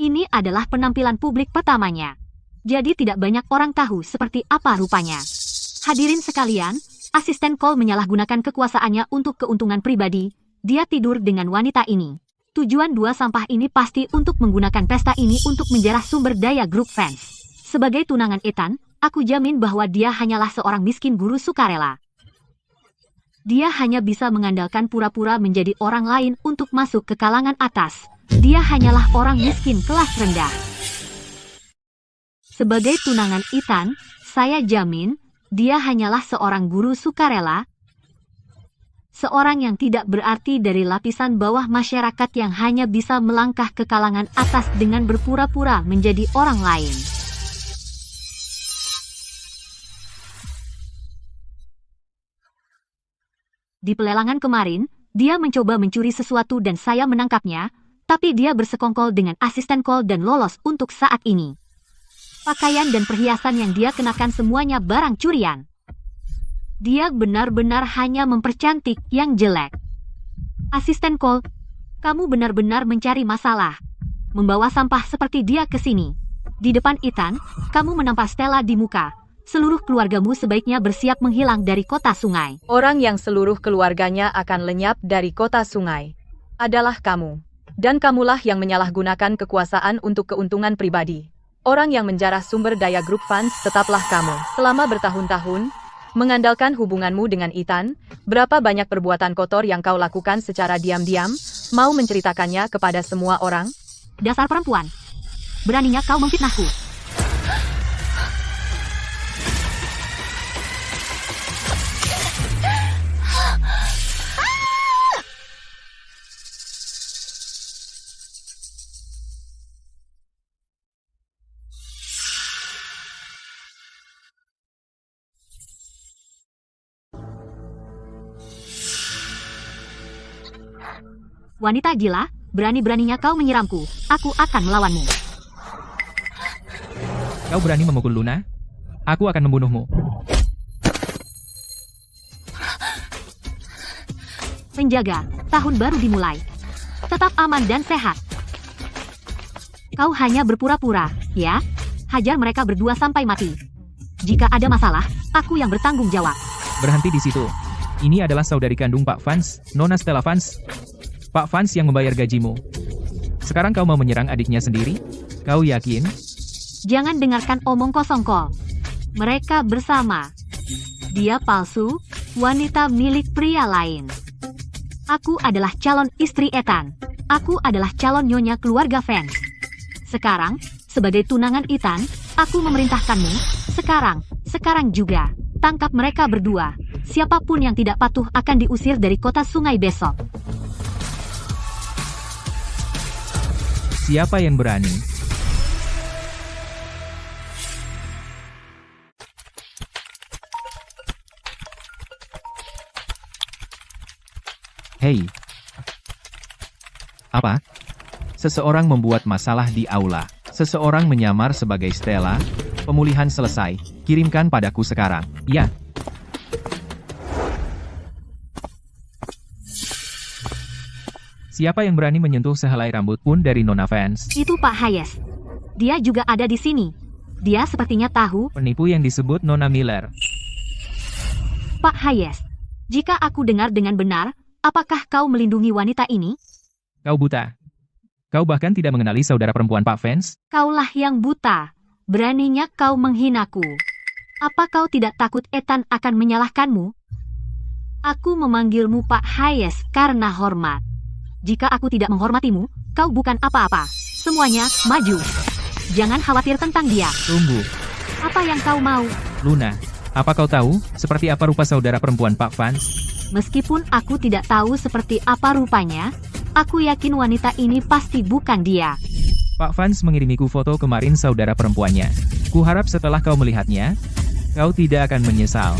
Ini adalah penampilan publik pertamanya. Jadi tidak banyak orang tahu seperti apa rupanya. Hadirin sekalian, asisten Cole menyalahgunakan kekuasaannya untuk keuntungan pribadi. Dia tidur dengan wanita ini. Tujuan dua sampah ini pasti untuk menggunakan pesta ini untuk menjarah sumber daya grup fans. Sebagai tunangan Ethan, aku jamin bahwa dia hanyalah seorang miskin guru sukarela. Dia hanya bisa mengandalkan pura-pura menjadi orang lain untuk masuk ke kalangan atas. Dia hanyalah orang miskin kelas rendah. Sebagai tunangan Ethan, saya jamin, dia hanyalah seorang guru sukarela, seorang yang tidak berarti dari lapisan bawah masyarakat yang hanya bisa melangkah ke kalangan atas dengan berpura-pura menjadi orang lain. Di pelelangan kemarin, dia mencoba mencuri sesuatu dan saya menangkapnya, tapi dia bersekongkol dengan asisten Cole dan lolos untuk saat ini. Pakaian dan perhiasan yang dia kenakan semuanya barang curian. Dia benar-benar hanya mempercantik yang jelek. Asisten Cole, kamu benar-benar mencari masalah. Membawa sampah seperti dia ke sini. Di depan Ethan, kamu menampar Stella di muka. Seluruh keluargamu sebaiknya bersiap menghilang dari kota sungai. Orang yang seluruh keluarganya akan lenyap dari kota sungai adalah kamu. Dan kamulah yang menyalahgunakan kekuasaan untuk keuntungan pribadi. Orang yang menjarah sumber daya grup fans tetaplah kamu. Selama bertahun-tahun, mengandalkan hubunganmu dengan Ethan, berapa banyak perbuatan kotor yang kau lakukan secara diam-diam, mau menceritakannya kepada semua orang? Dasar perempuan. Beraninya kau memfitnahku. Wanita gila, berani-beraninya kau menyiramku. Aku akan melawanmu. Kau berani memukul Luna? Aku akan membunuhmu. Penjaga, tahun baru dimulai. Tetap aman dan sehat. Kau hanya berpura-pura, ya? Hajar mereka berdua sampai mati. Jika ada masalah, aku yang bertanggung jawab. Berhenti di situ. Ini adalah saudari kandung Pak Vance, Nona Stella Vance. Pak Vance yang membayar gajimu. Sekarang kau mau menyerang adiknya sendiri? Kau yakin? Jangan dengarkan omong kosong Cole. Mereka bersama. Dia palsu, wanita milik pria lain. Aku adalah calon istri Ethan. Aku adalah calon nyonya keluarga fans. Sekarang, sebagai tunangan Ethan, aku memerintahkanmu, sekarang juga, tangkap mereka berdua. Siapapun yang tidak patuh akan diusir dari kota sungai besok. Siapa yang berani? Hei. Apa? Seseorang membuat masalah di aula. Seseorang menyamar sebagai Stella. Pemulihan selesai. Kirimkan padaku sekarang. Ya. Siapa yang berani menyentuh sehelai rambut pun dari Nona Vance? Itu Pak Hayes. Dia juga ada di sini. Dia sepertinya tahu. Penipu yang disebut Nona Miller. Pak Hayes, jika aku dengar dengan benar, apakah kau melindungi wanita ini? Kau buta. Kau bahkan tidak mengenali saudara perempuan Pak Vance? Kaulah yang buta. Beraninya kau menghinaku. Apa kau tidak takut Ethan akan menyalahkanmu? Aku memanggilmu Pak Hayes karena hormat. Jika aku tidak menghormatimu, kau bukan apa-apa. Semuanya, maju. Jangan khawatir tentang dia. Tunggu, Apa yang kau mau? Luna. Apa kau tahu, seperti apa rupa saudara perempuan Pak Vance? Meskipun aku tidak tahu seperti apa rupanya, aku yakin wanita ini pasti bukan dia. Pak Vance mengirimiku foto kemarin saudara perempuannya. Kuharap setelah kau melihatnya, kau tidak akan menyesal.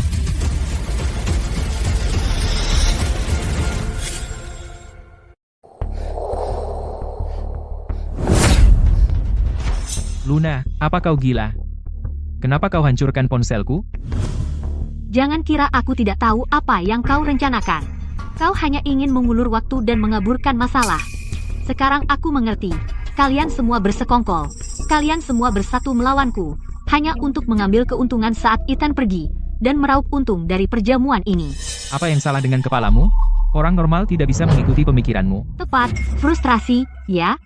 Luna, apa kau gila? Kenapa kau hancurkan ponselku? Jangan kira aku tidak tahu apa yang kau rencanakan. Kau hanya ingin mengulur waktu dan mengaburkan masalah. Sekarang aku mengerti. Kalian semua bersekongkol. Kalian semua bersatu melawanku. Hanya untuk mengambil keuntungan saat Ethan pergi. Dan meraup untung dari perjamuan ini. Apa yang salah dengan kepalamu? Orang normal tidak bisa mengikuti pemikiranmu. Tepat, frustrasi, ya?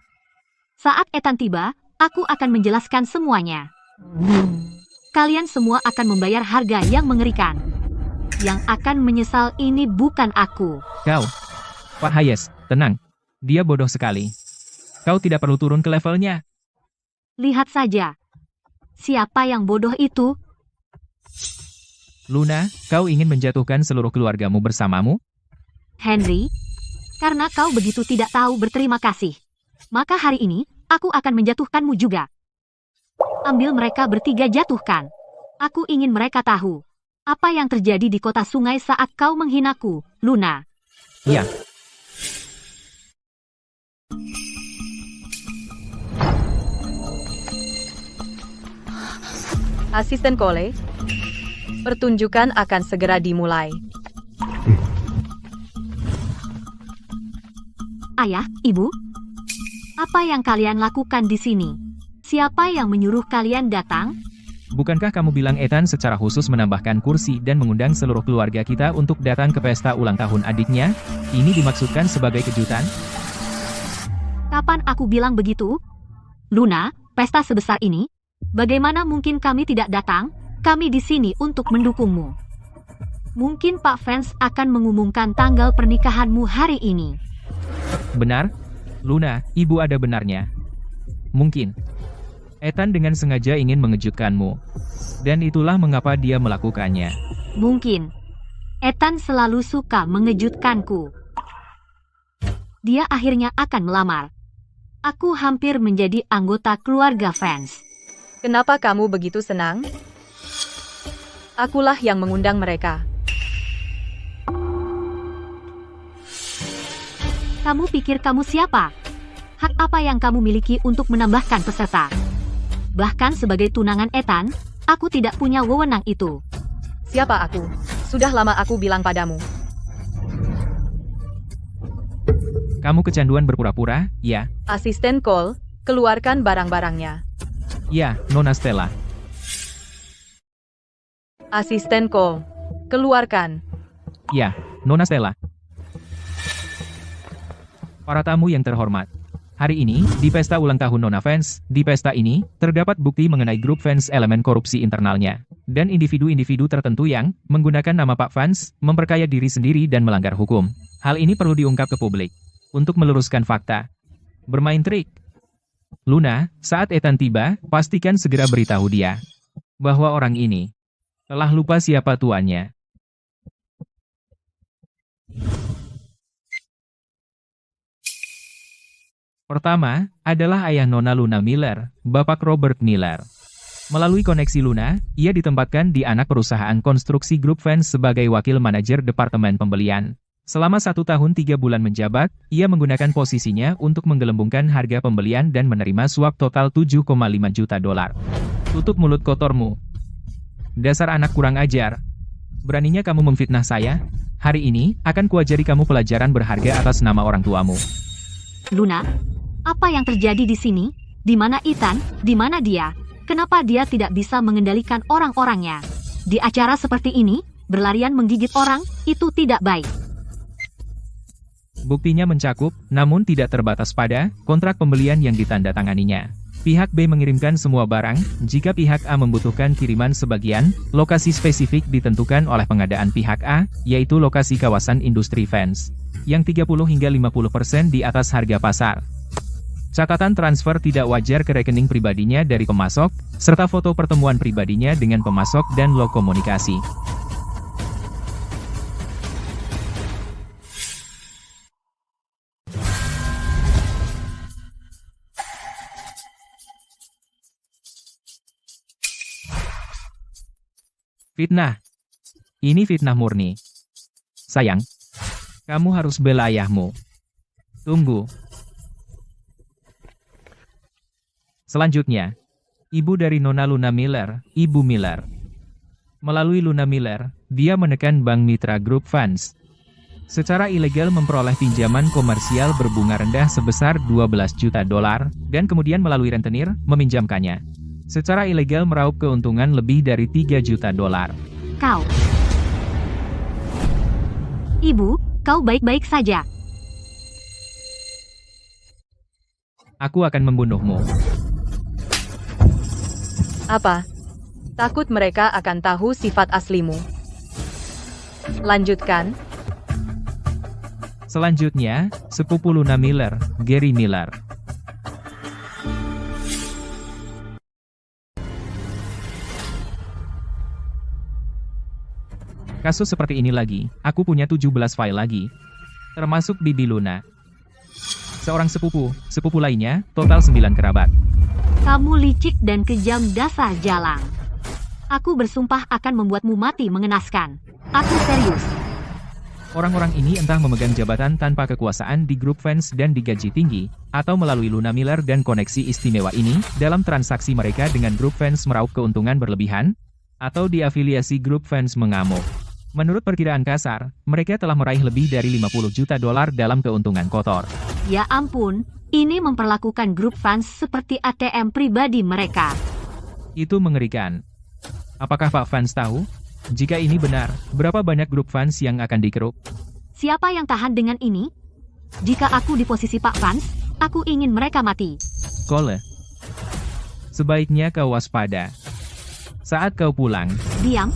Saat Ethan tiba, aku akan menjelaskan semuanya. Kalian semua akan membayar harga yang mengerikan. Yang akan menyesal ini bukan aku. Kau, Pak Hayes, tenang. Dia bodoh sekali. Kau tidak perlu turun ke levelnya. Lihat saja. Siapa yang bodoh itu? Luna, kau ingin menjatuhkan seluruh keluargamu bersamamu? Henry. Karena kau begitu tidak tahu berterima kasih. Maka hari ini, aku akan menjatuhkanmu juga. Ambil mereka bertiga jatuhkan. Aku ingin mereka tahu. Apa yang terjadi di kota sungai saat kau menghinaku, Luna. Ya. Asisten Cole, pertunjukan akan segera dimulai. Ayah, Ibu. Apa yang kalian lakukan di sini? Siapa yang menyuruh kalian datang? Bukankah kamu bilang Ethan secara khusus menambahkan kursi dan mengundang seluruh keluarga kita untuk datang ke pesta ulang tahun adiknya? Ini dimaksudkan sebagai kejutan? Kapan aku bilang begitu? Luna, pesta sebesar ini? Bagaimana mungkin kami tidak datang? Kami di sini untuk mendukungmu. Mungkin Pak Vance akan mengumumkan tanggal pernikahanmu hari ini. Benar? Luna, ibu ada benarnya. Mungkin. Ethan dengan sengaja ingin mengejutkanmu. Dan itulah mengapa dia melakukannya. Mungkin. Ethan selalu suka mengejutkanku. Dia akhirnya akan melamar. Aku hampir menjadi anggota keluarga Vance. Kenapa kamu begitu senang? Akulah yang mengundang mereka. Kamu pikir kamu siapa? Hak apa yang kamu miliki untuk menambahkan peserta? Bahkan sebagai tunangan Ethan, aku tidak punya wewenang itu. Siapa aku? Sudah lama aku bilang padamu. Kamu kecanduan berpura-pura, ya? Asisten Cole, keluarkan barang-barangnya. Ya, Nona Stella. Asisten Cole, keluarkan. Ya, Nona Stella. Para tamu yang terhormat. Hari ini, di pesta ulang tahun Nona Vance, di pesta ini, terdapat bukti mengenai grup Vance elemen korupsi internalnya. Dan individu-individu tertentu yang, menggunakan nama Pak Vance, memperkaya diri sendiri dan melanggar hukum. Hal ini perlu diungkap ke publik. Untuk meluruskan fakta. Bermain trik. Luna, saat Ethan tiba, pastikan segera beritahu dia. Bahwa orang ini, telah lupa siapa tuannya. Pertama, adalah ayah Nona Luna Miller, Bapak Robert Miller. Melalui koneksi Luna, ia ditempatkan di anak perusahaan konstruksi grup Vance sebagai wakil manajer departemen pembelian. Selama 1 tahun 3 bulan menjabat, ia menggunakan posisinya untuk menggelembungkan harga pembelian dan menerima suap total $7,5 juta. Tutup mulut kotormu. Dasar anak kurang ajar. Beraninya kamu memfitnah saya? Hari ini, akan kuajari kamu pelajaran berharga atas nama orang tuamu. Luna, apa yang terjadi di sini? Di mana Ethan? Di mana dia? Kenapa dia tidak bisa mengendalikan orang-orangnya? Di acara seperti ini, berlarian menggigit orang, itu tidak baik. Buktinya mencakup, namun tidak terbatas pada, kontrak pembelian yang ditandatanganinya. Pihak B mengirimkan semua barang. Jika pihak A membutuhkan kiriman sebagian, lokasi spesifik ditentukan oleh pengadaan pihak A, yaitu lokasi kawasan industri fans, yang 30 hingga 50% di atas harga pasar. Catatan transfer tidak wajar ke rekening pribadinya dari pemasok, serta foto pertemuan pribadinya dengan pemasok dan log komunikasi. Fitnah. Ini fitnah murni. Sayang, kamu harus bela ayahmu. Tunggu. Selanjutnya, ibu dari Nona Luna Miller, Ibu Miller. Melalui Luna Miller, dia menekan Bank Mitra Group Funds. Secara ilegal memperoleh pinjaman komersial berbunga rendah sebesar 12 juta dolar, dan kemudian melalui rentenir, meminjamkannya. Secara ilegal meraup keuntungan lebih dari 3 juta dolar. Kau. Ibu, kau baik-baik saja. Aku akan membunuhmu. Apa? Takut mereka akan tahu sifat aslimu. Lanjutkan. Selanjutnya, sepupu Luna Miller, Gary Miller. Kasus seperti ini lagi, aku punya 17 file lagi. Termasuk Bibi Luna. Seorang sepupu lainnya, total 9 kerabat. Kamu licik dan kejam dasar jalang. Aku bersumpah akan membuatmu mati mengenaskan. Aku serius. Orang-orang ini entah memegang jabatan tanpa kekuasaan di grup fans dan digaji tinggi, atau melalui Luna Miller dan koneksi istimewa ini, dalam transaksi mereka dengan grup fans meraup keuntungan berlebihan, atau diafiliasi grup fans mengamuk. Menurut perkiraan kasar, mereka telah meraih lebih dari 50 juta dolar dalam keuntungan kotor. Ya ampun, ini memperlakukan grup fans seperti ATM pribadi mereka. Itu mengerikan. Apakah Pak Fans tahu? Jika ini benar, berapa banyak grup fans yang akan dikeruk? Siapa yang tahan dengan ini? Jika aku di posisi Pak Fans, aku ingin mereka mati. Cole. Sebaiknya kau waspada. Saat kau pulang, Diam.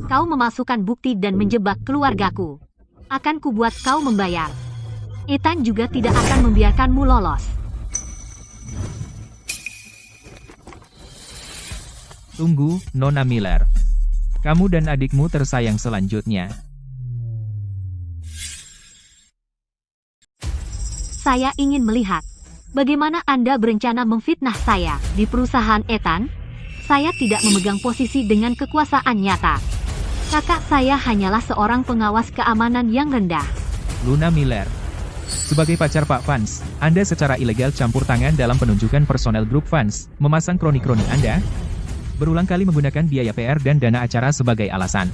Kau memasukkan bukti dan menjebak keluargaku. Akan kubuat kau membayar. Ethan juga tidak akan membiarkanmu lolos. tunggu, Nona Miller. Kamu dan adikmu tersayang selanjutnya. Saya ingin melihat bagaimana Anda berencana memfitnah saya di perusahaan Ethan. Saya tidak memegang posisi dengan kekuasaan nyata. Kakak saya hanyalah seorang pengawas keamanan yang rendah. Luna Miller. Sebagai pacar Pak Fans, Anda secara ilegal campur tangan dalam penunjukan personel grup Fans, memasang kroni-kroni Anda, berulang kali menggunakan biaya PR dan dana acara sebagai alasan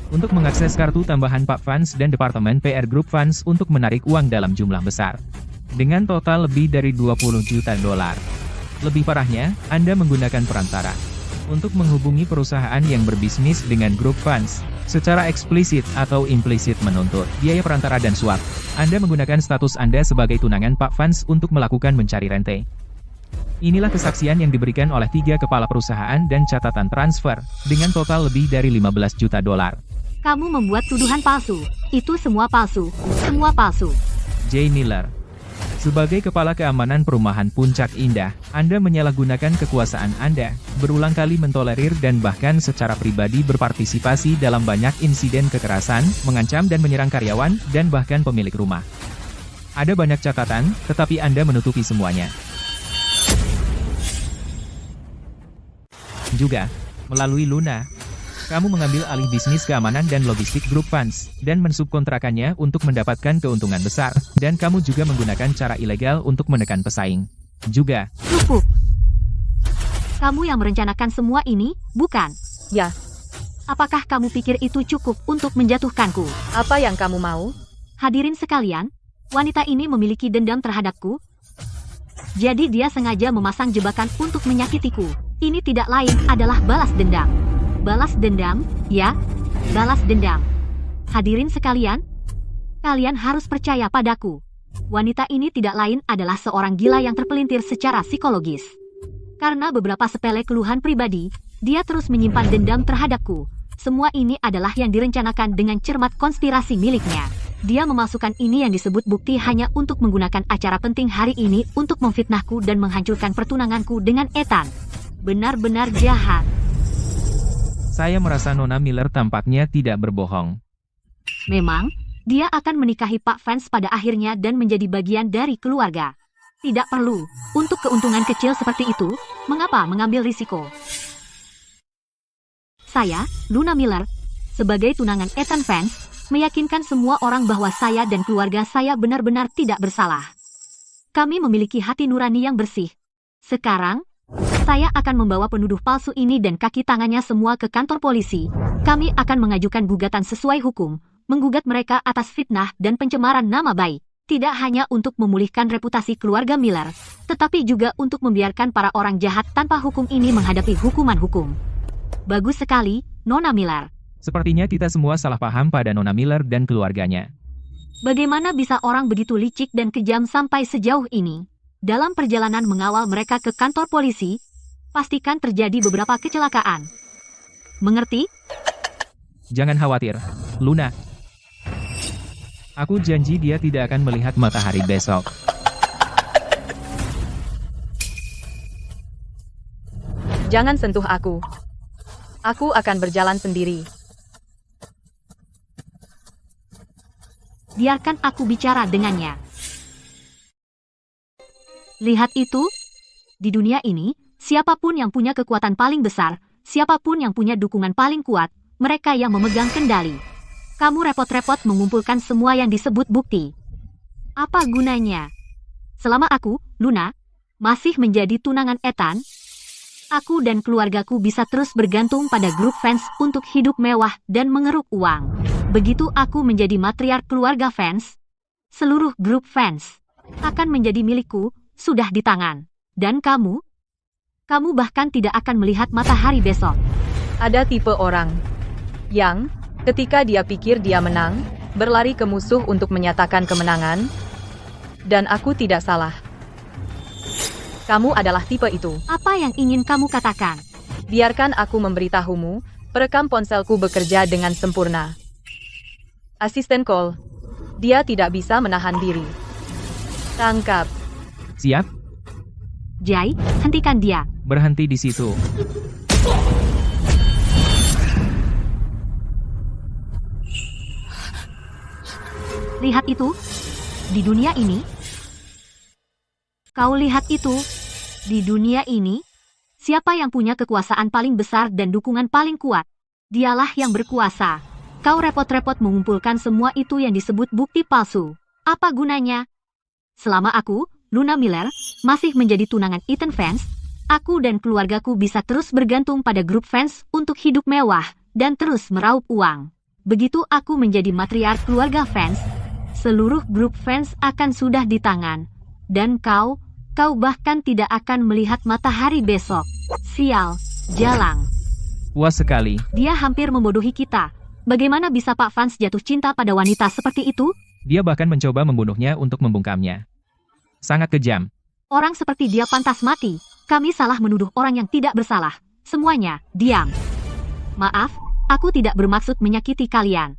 untuk mengakses kartu tambahan Pak Fans dan Departemen PR Grup Fans untuk menarik uang dalam jumlah besar. Dengan total lebih dari 20 juta dolar. Lebih parahnya, Anda menggunakan perantara untuk menghubungi perusahaan yang berbisnis dengan grup Fans, secara eksplisit atau implisit menuntut biaya perantara dan suap. Anda menggunakan status Anda sebagai tunangan Pak Fans untuk melakukan mencari rente. Inilah kesaksian yang diberikan oleh 3 kepala perusahaan dan catatan transfer, dengan total lebih dari 15 juta dolar. Kamu membuat tuduhan palsu. Itu semua palsu. Semua palsu. Jay Miller. Sebagai Kepala Keamanan Perumahan Puncak Indah, Anda menyalahgunakan kekuasaan Anda, berulang kali mentolerir dan bahkan secara pribadi berpartisipasi dalam banyak insiden kekerasan, mengancam dan menyerang karyawan, dan bahkan pemilik rumah. Ada banyak catatan, tetapi Anda menutupi semuanya. Juga, melalui Luna, kamu mengambil alih bisnis keamanan dan logistik grup Fans, dan mensubkontrakannya untuk mendapatkan keuntungan besar, dan kamu juga menggunakan cara ilegal untuk menekan pesaing. Juga, Cukup. Kamu yang merencanakan semua ini, bukan? Ya, Apakah kamu pikir itu cukup untuk menjatuhkanku? apa yang kamu mau? Hadirin sekalian, wanita ini memiliki dendam terhadapku. Jadi dia sengaja memasang jebakan untuk menyakitiku. Ini tidak lain adalah balas dendam. Balas dendam, ya, balas dendam. Hadirin sekalian, kalian harus percaya padaku. Wanita ini tidak lain adalah seorang gila yang terpelintir secara psikologis. Karena beberapa sepele keluhan pribadi, dia terus menyimpan dendam terhadapku. Semua ini adalah yang direncanakan dengan cermat konspirasi miliknya. Dia memasukkan ini yang disebut bukti hanya untuk menggunakan acara penting hari ini untuk memfitnahku dan menghancurkan pertunanganku dengan Ethan. Benar-benar jahat. Saya merasa Nona Miller tampaknya tidak berbohong. Memang, dia akan menikahi Pak Vance pada akhirnya dan menjadi bagian dari keluarga. Tidak perlu. Untuk keuntungan kecil seperti itu, mengapa mengambil risiko? Saya, Luna Miller, sebagai tunangan Ethan Vance, meyakinkan semua orang bahwa saya dan keluarga saya benar-benar tidak bersalah. Kami memiliki hati nurani yang bersih. Sekarang, saya akan membawa penuduh palsu ini dan kaki tangannya semua ke kantor polisi. Kami akan mengajukan gugatan sesuai hukum, menggugat mereka atas fitnah dan pencemaran nama baik. Tidak hanya untuk memulihkan reputasi keluarga Miller, tetapi juga untuk membiarkan para orang jahat tanpa hukum ini menghadapi hukuman hukum. Bagus sekali, Nona Miller. Sepertinya kita semua salah paham pada Nona Miller dan keluarganya. Bagaimana bisa orang begitu licik dan kejam sampai sejauh ini? Dalam perjalanan mengawal mereka ke kantor polisi, pastikan terjadi beberapa kecelakaan. Mengerti? Jangan khawatir, Luna. Aku janji dia tidak akan melihat matahari besok. Jangan sentuh aku. Aku akan berjalan sendiri. Biarkan aku bicara dengannya. Lihat itu. Di dunia ini, siapapun yang punya kekuatan paling besar, siapapun yang punya dukungan paling kuat, mereka yang memegang kendali. Kamu repot-repot mengumpulkan semua yang disebut bukti. Apa gunanya? Selama aku, Luna, masih menjadi tunangan Ethan, aku dan keluargaku bisa terus bergantung pada grup fans untuk hidup mewah dan mengeruk uang. Begitu aku menjadi matriark keluarga fans, seluruh grup fans akan menjadi milikku, sudah di tangan. Dan kamu bahkan tidak akan melihat matahari besok. Ada tipe orang yang, ketika dia pikir dia menang, berlari ke musuh untuk menyatakan kemenangan, dan aku tidak salah. Kamu adalah tipe itu. Apa yang ingin kamu katakan? Biarkan aku memberitahumu, perekam ponselku bekerja dengan sempurna. Asisten Cole, dia tidak bisa menahan diri. Tangkap. Siap? Jai, hentikan dia. Berhenti di situ. Lihat itu. Di dunia ini. Kau lihat itu. Di dunia ini. Siapa yang punya kekuasaan paling besar dan dukungan paling kuat? Dialah yang berkuasa. Kau repot-repot mengumpulkan semua itu yang disebut bukti palsu. Apa gunanya? Selama aku, Luna Miller, masih menjadi tunangan Ethan Vance, aku dan keluargaku bisa terus bergantung pada grup fans untuk hidup mewah dan terus meraup uang. Begitu aku menjadi matriark keluarga fans, seluruh grup fans akan sudah di tangan. Dan kau bahkan tidak akan melihat matahari besok. Sial, jalang. Puas sekali. Dia hampir membodohi kita. Bagaimana bisa Pak Vance jatuh cinta pada wanita seperti itu? Dia bahkan mencoba membunuhnya untuk membungkamnya. Sangat kejam. Orang seperti dia pantas mati. Kami salah menuduh orang yang tidak bersalah. Semuanya, diam. Maaf, aku tidak bermaksud menyakiti kalian.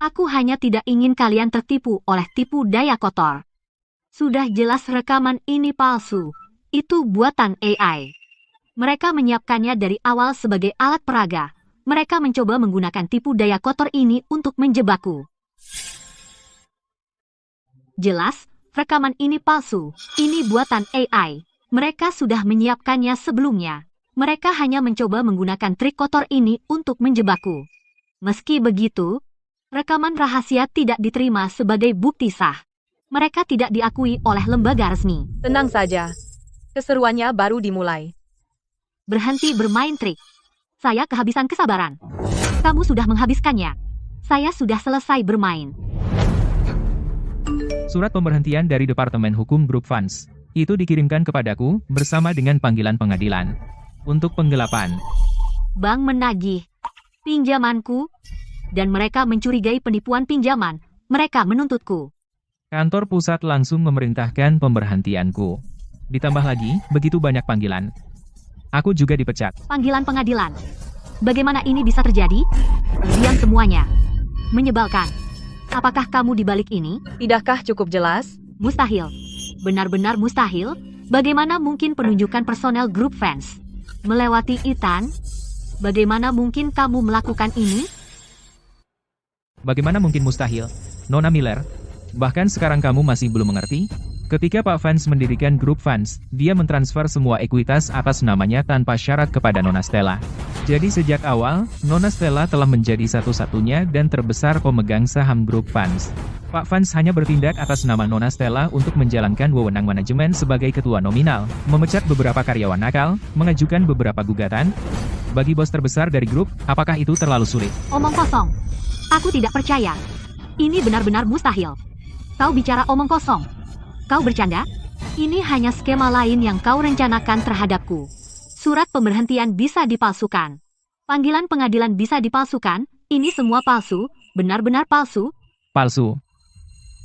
Aku hanya tidak ingin kalian tertipu oleh tipu daya kotor. Sudah jelas rekaman ini palsu. Itu buatan AI. Mereka menyiapkannya dari awal sebagai alat peraga. Mereka mencoba menggunakan tipu daya kotor ini untuk menjebakku. Jelas, rekaman ini palsu. Ini buatan AI. Mereka sudah menyiapkannya sebelumnya. Mereka hanya mencoba menggunakan trik kotor ini untuk menjebakku. Meski begitu, rekaman rahasia tidak diterima sebagai bukti sah. Mereka tidak diakui oleh lembaga resmi. Tenang saja. Keseruannya baru dimulai. Berhenti bermain trik. Saya kehabisan kesabaran. Kamu sudah menghabiskannya. Saya sudah selesai bermain. Surat pemberhentian dari Departemen Hukum Grup Fans. Itu dikirimkan kepadaku bersama dengan panggilan pengadilan. Untuk penggelapan. Bank menagih pinjamanku. Dan mereka mencurigai penipuan pinjaman. Mereka menuntutku. Kantor pusat langsung memerintahkan pemberhentianku. Ditambah lagi, begitu banyak panggilan. Aku juga dipecat. Panggilan pengadilan. Bagaimana ini bisa terjadi? Diam semuanya. Menyebalkan. Apakah kamu di balik ini? Tidakkah cukup jelas? Mustahil. Benar-benar mustahil. Bagaimana mungkin penunjukan personel grup fans melewati Ethan? Bagaimana mungkin kamu melakukan ini? Bagaimana mungkin mustahil? Nona Miller, bahkan sekarang kamu masih belum mengerti? Ketika Pak Vance mendirikan grup fans, dia mentransfer semua ekuitas atas namanya tanpa syarat kepada Nona Stella. Jadi sejak awal, Nona Stella telah menjadi satu-satunya dan terbesar pemegang saham grup fans. Pak Vance hanya bertindak atas nama Nona Stella untuk menjalankan wewenang manajemen sebagai ketua nominal, memecat beberapa karyawan nakal, mengajukan beberapa gugatan. Bagi bos terbesar dari grup, apakah itu terlalu sulit? Omong kosong. Aku tidak percaya. Ini benar-benar mustahil. Kau bicara omong kosong. Kau bercanda? Ini hanya skema lain yang kau rencanakan terhadapku. Surat pemberhentian bisa dipalsukan. Panggilan pengadilan bisa dipalsukan. Ini semua palsu, benar-benar palsu. Palsu.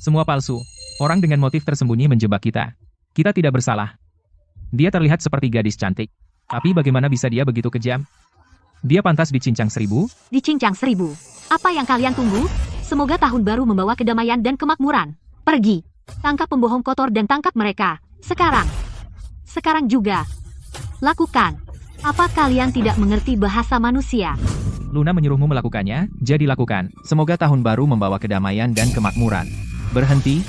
Semua palsu. Orang dengan motif tersembunyi menjebak kita. Kita tidak bersalah. Dia terlihat seperti gadis cantik. Tapi bagaimana bisa dia begitu kejam? Dia pantas dicincang 1000? Dicincang 1000. Apa yang kalian tunggu? Semoga tahun baru membawa kedamaian dan kemakmuran. Pergi. Tangkap pembohong kotor dan tangkap mereka. Sekarang. Sekarang juga. Lakukan. Apa kalian tidak mengerti bahasa manusia? Luna menyuruhmu melakukannya, jadi lakukan. Semoga tahun baru membawa kedamaian dan kemakmuran. Berhenti.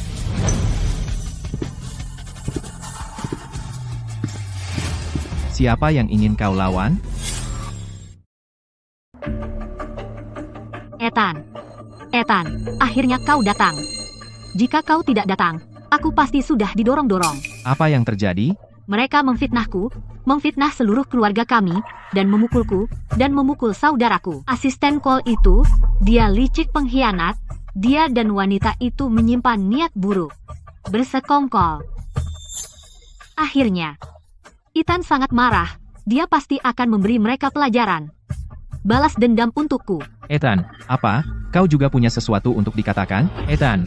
Siapa yang ingin kau lawan? Ethan. Ethan, akhirnya kau datang. Jika kau tidak datang, aku pasti sudah didorong-dorong. Apa yang terjadi? Mereka memfitnahku, memfitnah seluruh keluarga kami, dan memukulku, dan memukul saudaraku. Asisten Cole itu, dia licik pengkhianat, dia dan wanita itu menyimpan niat buruk. Bersekongkol. Akhirnya, Ethan sangat marah, dia pasti akan memberi mereka pelajaran. Balas dendam untukku. Ethan, Apa? Kau juga punya sesuatu untuk dikatakan? Ethan.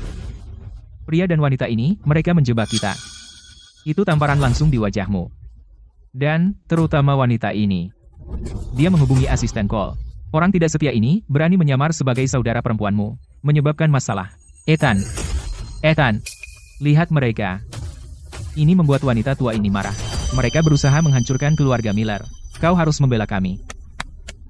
Pria dan wanita ini, mereka menjebak kita. Itu tamparan langsung di wajahmu. Dan, terutama wanita ini. Dia menghubungi asisten Cole. Orang tidak setia ini, berani menyamar sebagai saudara perempuanmu. Menyebabkan masalah. Ethan. Ethan. Lihat mereka. Ini membuat wanita tua ini marah. Mereka berusaha menghancurkan keluarga Miller. Kau harus membela kami.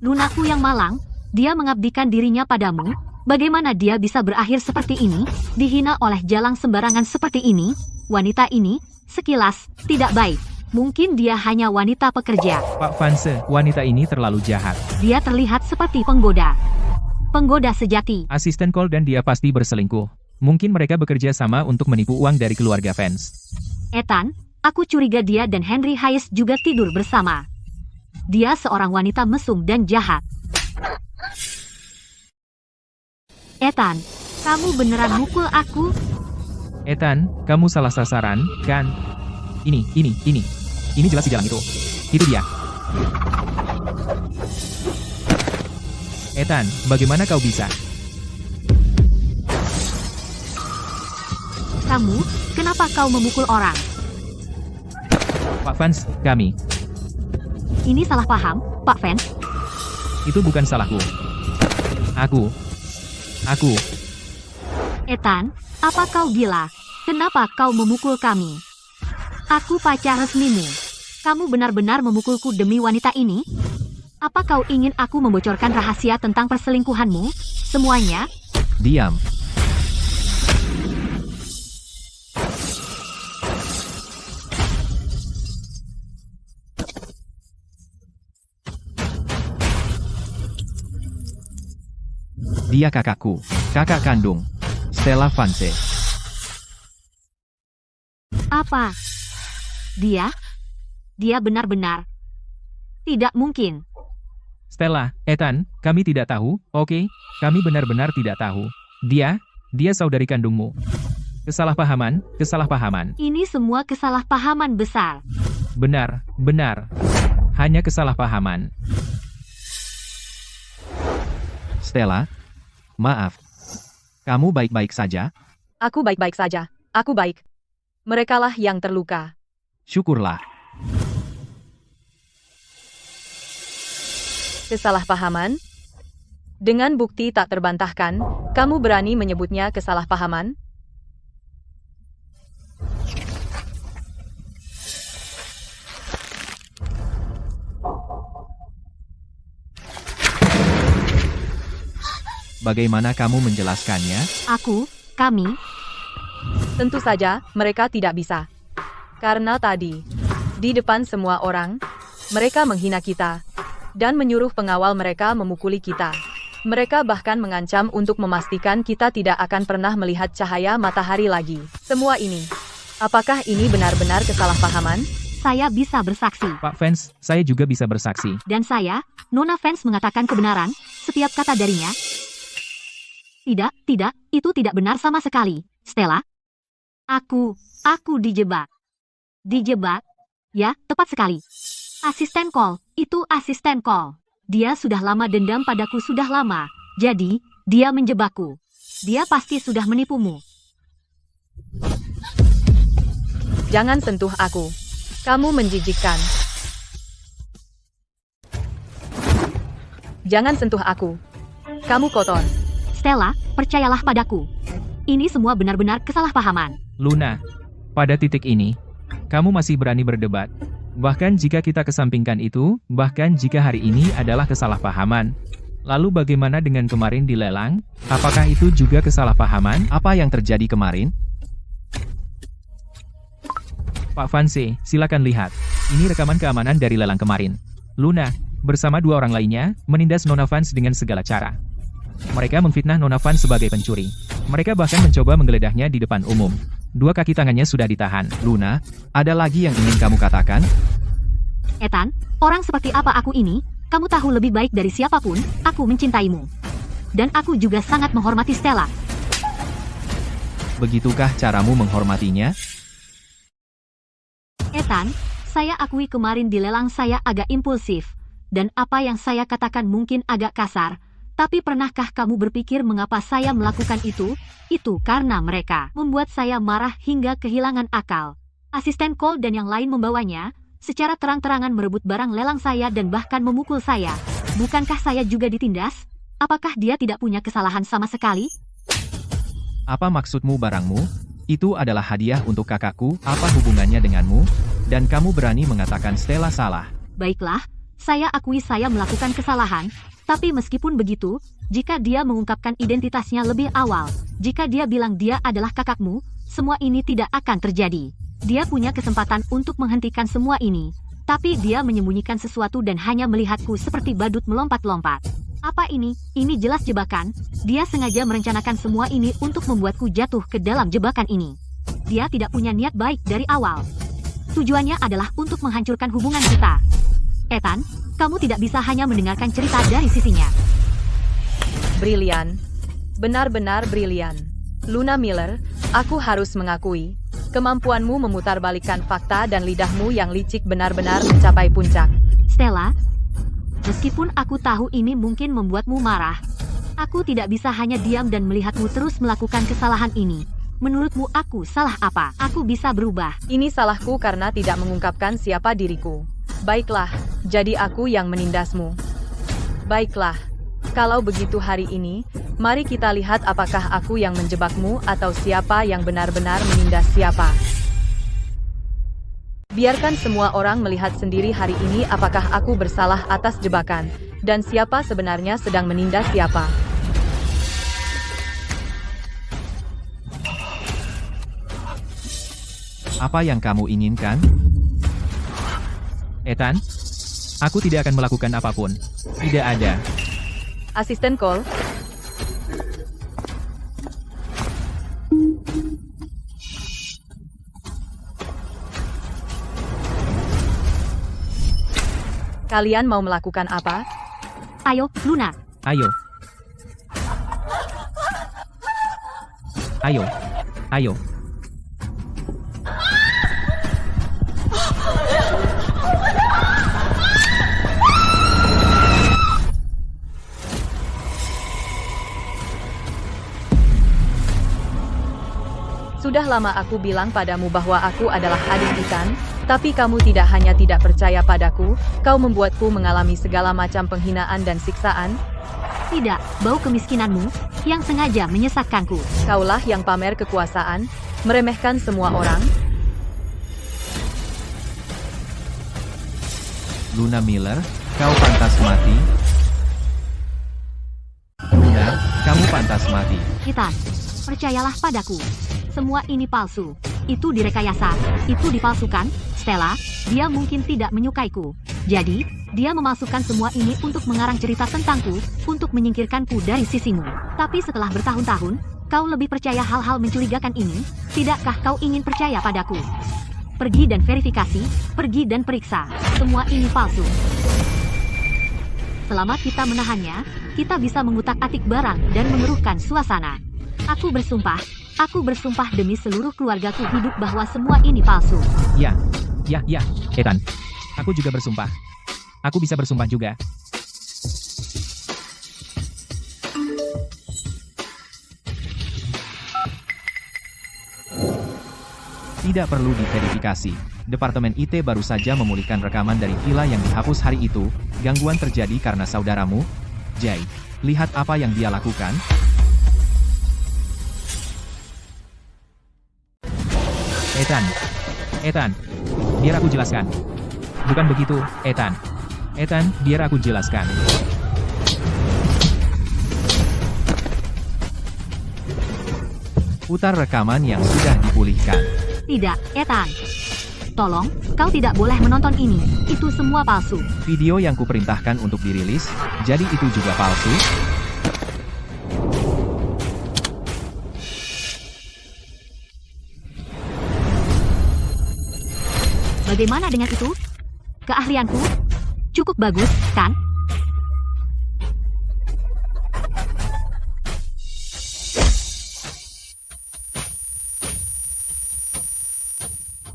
Lunaku yang malang, dia mengabdikan dirinya padamu. Bagaimana dia bisa berakhir seperti ini, dihina oleh jalang sembarangan seperti ini? Wanita ini, sekilas, tidak baik. Mungkin dia hanya wanita pekerja. Pak Vance, wanita ini terlalu jahat. Dia terlihat seperti penggoda. Penggoda sejati. Asisten Cole dan dia pasti berselingkuh. Mungkin mereka bekerja sama untuk menipu uang dari keluarga fans. Ethan, aku curiga dia dan Henry Hayes juga tidur bersama. Dia seorang wanita mesum dan jahat. Ethan, kamu beneran mukul aku? Ethan, kamu salah sasaran, kan? Ini. Ini jelas di jalan itu. Itu dia. Ethan, bagaimana kau bisa? Kamu, kenapa kau memukul orang? Pak Vance, kami. Ini salah paham, Pak Vance. Itu bukan salahku. Aku. Ethan, apa kau gila? Kenapa kau memukul kami? Aku pacar resmimu. Kamu benar-benar memukulku demi wanita ini? Apa kau ingin aku membocorkan rahasia tentang perselingkuhanmu? Semuanya? Diam. Dia kakakku, kakak kandung, Stella Vance. Apa? Dia? Dia benar-benar. Tidak mungkin. Stella, Ethan, kami tidak tahu, oke? Kami benar-benar tidak tahu. Dia saudari kandungmu. Kesalahpahaman. Ini semua kesalahpahaman besar. Benar. Hanya kesalahpahaman. Stella, maaf. Kamu baik-baik saja? Aku baik-baik saja. Aku baik. Merekalah yang terluka. Syukurlah. Kesalahpahaman? Dengan bukti tak terbantahkan, kamu berani menyebutnya kesalahpahaman? Bagaimana kamu menjelaskannya? Kami, Tentu saja, mereka tidak bisa. Karena tadi, di depan semua orang, mereka menghina kita dan menyuruh pengawal mereka memukuli kita. Mereka bahkan mengancam untuk memastikan kita tidak akan pernah melihat cahaya matahari lagi. Semua ini, apakah ini benar-benar kesalahpahaman? saya bisa bersaksi. Pak Vance, saya juga bisa bersaksi. Dan saya, Nona Vance mengatakan kebenaran, setiap kata darinya. Tidak, itu tidak benar sama sekali, Stella. Aku dijebak. Dijebak? Ya, tepat sekali. Asisten call, itu asisten call. Dia sudah lama dendam padaku sudah lama, jadi, dia menjebakku. Dia pasti sudah menipumu. Jangan sentuh aku. Kamu menjijikkan. Jangan sentuh aku. Kamu kotor. Stella, percayalah padaku. Ini semua benar-benar kesalahpahaman. Luna, pada titik ini, kamu masih berani berdebat. Bahkan jika kita kesampingkan itu, bahkan jika hari ini adalah kesalahpahaman. Lalu bagaimana dengan kemarin di lelang? Apakah itu juga kesalahpahaman? Apa yang terjadi kemarin? Pak Vance, silakan lihat. Ini rekaman keamanan dari lelang kemarin. Luna, bersama dua orang lainnya, menindas Nona Vance dengan segala cara. Mereka memfitnah Nona Vance sebagai pencuri. Mereka bahkan mencoba menggeledahnya di depan umum. Dua kaki tangannya sudah ditahan. Luna, ada lagi yang ingin kamu katakan? Ethan, orang seperti apa aku ini? Kamu tahu lebih baik dari siapapun, aku mencintaimu. Dan aku juga sangat menghormati Stella. Begitukah caramu menghormatinya? Ethan, saya akui kemarin di lelang saya agak impulsif. Dan apa yang saya katakan mungkin agak kasar. Tapi pernahkah kamu berpikir mengapa saya melakukan itu? Itu karena mereka membuat saya marah hingga kehilangan akal. Asisten call dan yang lain membawanya, secara terang-terangan merebut barang lelang saya dan bahkan memukul saya. Bukankah saya juga ditindas? Apakah dia tidak punya kesalahan sama sekali? Apa maksudmu barangmu? Itu adalah hadiah untuk kakakku, apa hubungannya denganmu? Dan kamu berani mengatakan Stella salah. Baiklah, saya akui saya melakukan kesalahan. Tapi meskipun begitu, jika dia mengungkapkan identitasnya lebih awal, jika dia bilang dia adalah kakakmu, semua ini tidak akan terjadi. Dia punya kesempatan untuk menghentikan semua ini, tapi dia menyembunyikan sesuatu dan hanya melihatku seperti badut melompat-lompat. Apa ini? Ini jelas jebakan. Dia sengaja merencanakan semua ini untuk membuatku jatuh ke dalam jebakan ini. Dia tidak punya niat baik dari awal. Tujuannya adalah untuk menghancurkan hubungan kita. Ethan, kamu tidak bisa hanya mendengarkan cerita dari sisinya. Brilian. Benar-benar brilian. Luna Miller, aku harus mengakui, kemampuanmu memutarbalikkan fakta dan lidahmu yang licik benar-benar mencapai puncak. Stella, meskipun aku tahu ini mungkin membuatmu marah, aku tidak bisa hanya diam dan melihatmu terus melakukan kesalahan ini. Menurutmu aku salah apa? Aku bisa berubah. Ini salahku karena tidak mengungkapkan siapa diriku. Baiklah, jadi aku yang menindasmu. Baiklah, kalau begitu hari ini, mari kita lihat apakah aku yang menjebakmu atau siapa yang benar-benar menindas siapa. Biarkan semua orang melihat sendiri hari ini apakah aku bersalah atas jebakan, dan siapa sebenarnya sedang menindas siapa. Apa yang kamu inginkan? Ethan, aku tidak akan melakukan apapun. Tidak ada. Asisten call. Kalian mau melakukan apa? Ayo, Luna. Ayo. Ayo. Ayo. Sudah lama aku bilang padamu bahwa aku adalah adik Ethan, tapi kamu tidak hanya tidak percaya padaku, kau membuatku mengalami segala macam penghinaan dan siksaan. Tidak, bau kemiskinanmu yang sengaja menyesatkanku. Kaulah yang pamer kekuasaan, meremehkan semua orang. Luna Miller, kau pantas mati. Luna, kamu pantas mati. Ethan, percayalah padaku. Semua ini palsu. Itu direkayasa. Itu dipalsukan. Stella, dia mungkin tidak menyukaiku. Jadi, dia memasukkan semua ini untuk mengarang cerita tentangku, untuk menyingkirkanku dari sisimu. Tapi setelah bertahun-tahun, kau lebih percaya hal-hal mencurigakan ini? Tidakkah kau ingin percaya padaku? Pergi dan verifikasi, pergi dan periksa. Semua ini palsu. Selama kita menahannya, kita bisa mengutak-atik barang dan mengeruhkan suasana. Aku bersumpah demi seluruh keluargaku hidup bahwa semua ini palsu. Ya, Ethan. Aku juga bersumpah. Aku bisa bersumpah juga. Tidak perlu diverifikasi. Departemen IT baru saja memulihkan rekaman dari villa yang dihapus hari itu. Gangguan terjadi karena saudaramu, Jay. Lihat apa yang dia lakukan. Ethan, biar aku jelaskan. Bukan begitu, Ethan, biar aku jelaskan. Putar rekaman yang sudah dipulihkan. Tidak, Ethan. Tolong, kau tidak boleh menonton ini. Itu semua palsu. Video yang kuperintahkan untuk dirilis, jadi itu juga palsu? Bagaimana dengan itu? Keahlianku? Cukup bagus, kan?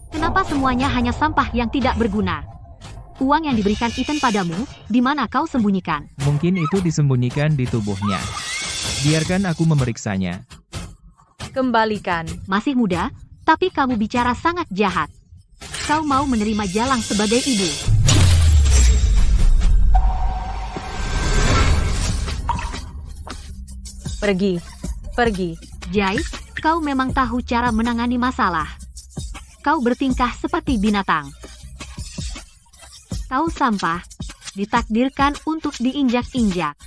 Kenapa semuanya hanya sampah yang tidak berguna? Uang yang diberikan Ethan padamu, di mana kau sembunyikan? Mungkin itu disembunyikan di tubuhnya. Biarkan aku memeriksanya. Kembalikan. Masih muda, tapi kamu bicara sangat jahat. Kau mau menerima Jalang sebagai ibu. Pergi. Jay, kau memang tahu cara menangani masalah. Kau bertingkah seperti binatang. Kau sampah, ditakdirkan untuk diinjak-injak.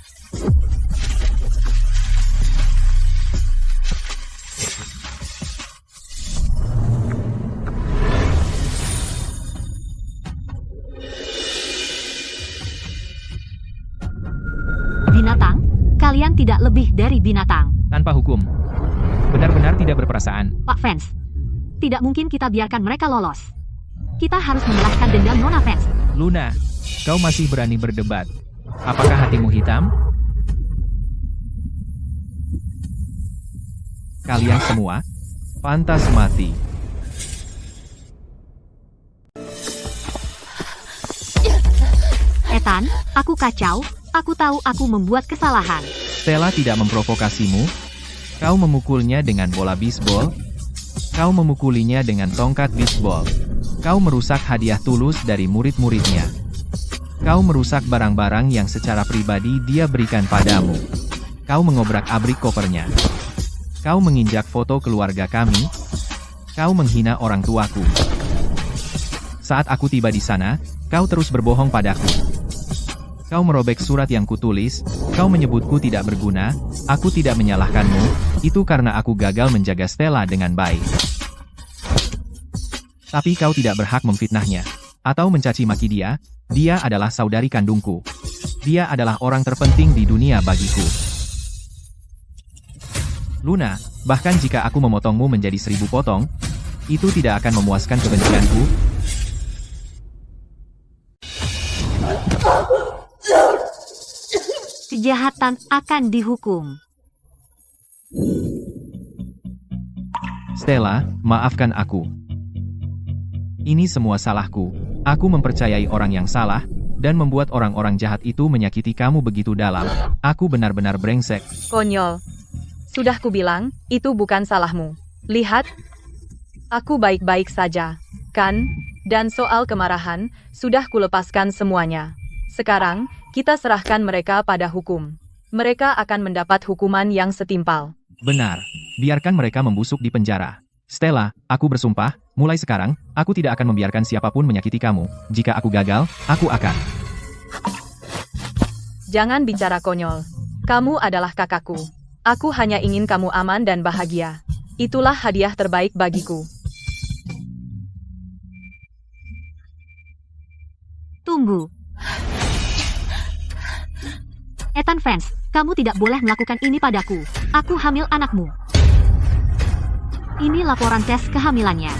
Binatang, kalian tidak lebih dari binatang. Tanpa hukum. Benar-benar tidak berperasaan. Pak Vance, tidak mungkin kita biarkan mereka lolos. Kita harus membalaskan dendam Nona Vance. Luna, kau masih berani berdebat. Apakah hatimu hitam? Kalian semua pantas mati. Ethan, aku kacau. Aku tahu aku membuat kesalahan. Stella tidak memprovokasimu. Kau memukulnya dengan bola bisbol. Kau memukulinya dengan tongkat bisbol. Kau merusak hadiah tulus dari murid-muridnya. Kau merusak barang-barang yang secara pribadi dia berikan padamu. Kau mengobrak-abrik kopernya. Kau menginjak foto keluarga kami. Kau menghina orang tuaku. Saat aku tiba di sana, kau terus berbohong padaku. Kau merobek surat yang kutulis, kau menyebutku tidak berguna, aku tidak menyalahkanmu, itu karena aku gagal menjaga Stella dengan baik. Tapi kau tidak berhak memfitnahnya, atau mencaci maki dia adalah saudari kandungku. Dia adalah orang terpenting di dunia bagiku. Luna, bahkan jika aku memotongmu menjadi 1000 potong, itu tidak akan memuaskan kebencianku. Kejahatan akan dihukum. Stella, maafkan aku. Ini semua salahku. Aku mempercayai orang yang salah, dan membuat orang-orang jahat itu menyakiti kamu begitu dalam. Aku benar-benar brengsek. Konyol. Sudah kubilang, itu bukan salahmu. Lihat, Aku baik-baik saja, kan? Dan soal kemarahan, sudah kulepaskan semuanya. Sekarang, kita serahkan mereka pada hukum. Mereka akan mendapat hukuman yang setimpal. Benar. Biarkan mereka membusuk di penjara. Stella, aku bersumpah, mulai sekarang, aku tidak akan membiarkan siapapun menyakiti kamu. Jika aku gagal, aku akan. Jangan bicara konyol. Kamu adalah kakakku. Aku hanya ingin kamu aman dan bahagia. Itulah hadiah terbaik bagiku. Tunggu. Ethan Vance, kamu tidak boleh melakukan ini padaku. Aku hamil anakmu. Ini laporan tes kehamilannya.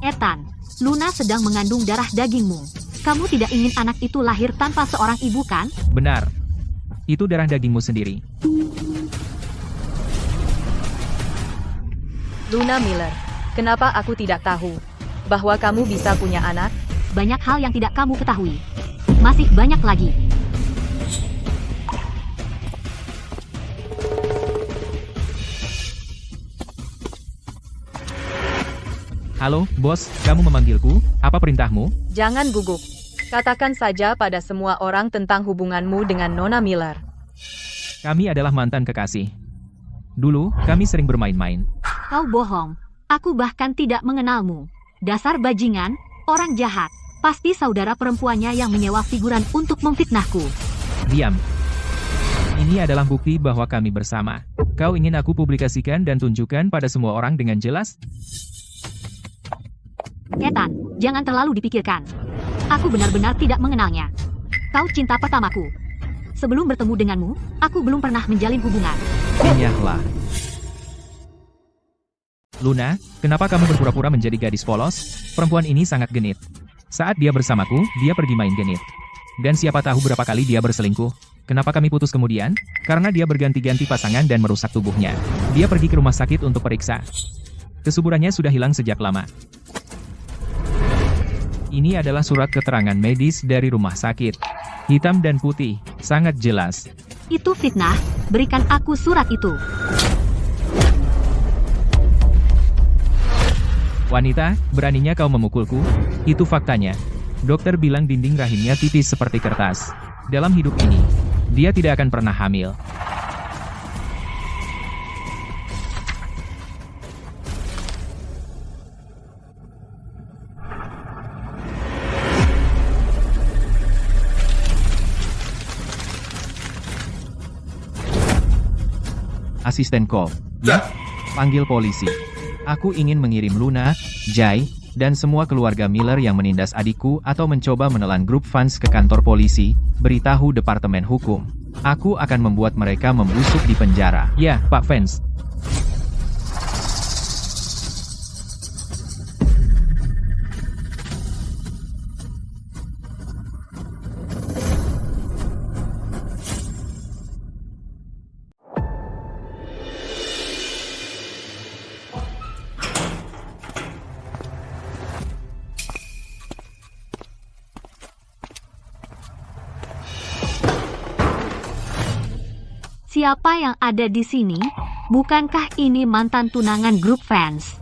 Ethan, Luna sedang mengandung darah dagingmu. Kamu tidak ingin anak itu lahir tanpa seorang ibu, kan? Benar. Itu darah dagingmu sendiri. Luna Miller, kenapa aku tidak tahu bahwa kamu bisa punya anak? Banyak hal yang tidak kamu ketahui. Masih banyak lagi. Halo, bos, kamu memanggilku? Apa perintahmu? Jangan gugup. Katakan saja pada semua orang tentang hubunganmu dengan Nona Miller. Kami adalah mantan kekasih. Dulu, kami sering bermain-main. Kau bohong. Aku bahkan tidak mengenalmu. Dasar bajingan, orang jahat. Pasti saudara perempuannya yang menyewa figuran untuk memfitnahku. Diam. Ini adalah bukti bahwa kami bersama. Kau ingin aku publikasikan dan tunjukkan pada semua orang dengan jelas? Ethan, jangan terlalu dipikirkan. Aku benar-benar tidak mengenalnya. Kau cinta pertamaku. Sebelum bertemu denganmu, aku belum pernah menjalin hubungan. Enyahlah. Luna, kenapa kamu berpura-pura menjadi gadis polos? Perempuan ini sangat genit. Saat dia bersamaku, dia pergi main genit. Dan siapa tahu berapa kali dia berselingkuh. Kenapa kami putus kemudian? Karena dia berganti-ganti pasangan dan merusak tubuhnya. Dia pergi ke rumah sakit untuk periksa. Kesuburannya sudah hilang sejak lama. Ini adalah surat keterangan medis dari rumah sakit. Hitam dan putih, sangat jelas. Itu fitnah. Berikan aku surat itu. Wanita, beraninya kau memukulku? Itu faktanya. Dokter bilang dinding rahimnya tipis seperti kertas. Dalam hidup ini, dia tidak akan pernah hamil. Asisten Cole. Ya? Panggil polisi. Aku ingin mengirim Luna, Jai, dan semua keluarga Miller yang menindas adikku atau mencoba menelan grup fans ke kantor polisi, beritahu Departemen Hukum. Aku akan membuat mereka membusuk di penjara. Ya, Pak Vance. Siapa yang ada di sini? Bukankah ini mantan tunangan grup fans?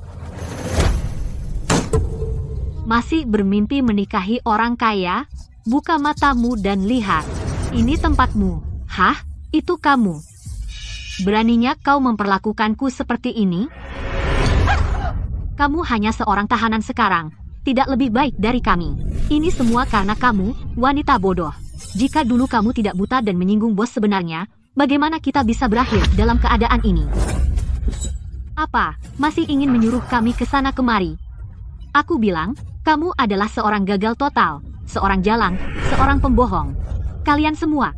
Masih bermimpi menikahi orang kaya? Buka matamu dan lihat. Ini tempatmu. Hah? Itu kamu. Beraninya kau memperlakukanku seperti ini? Kamu hanya seorang tahanan sekarang. Tidak lebih baik dari kami. Ini semua karena kamu, wanita bodoh. Jika dulu kamu tidak buta dan menyinggung bos sebenarnya, bagaimana kita bisa berakhir dalam keadaan ini? Apa, masih ingin menyuruh kami ke sana kemari? Aku bilang, kamu adalah seorang gagal total, seorang jalang, seorang pembohong. Kalian semua.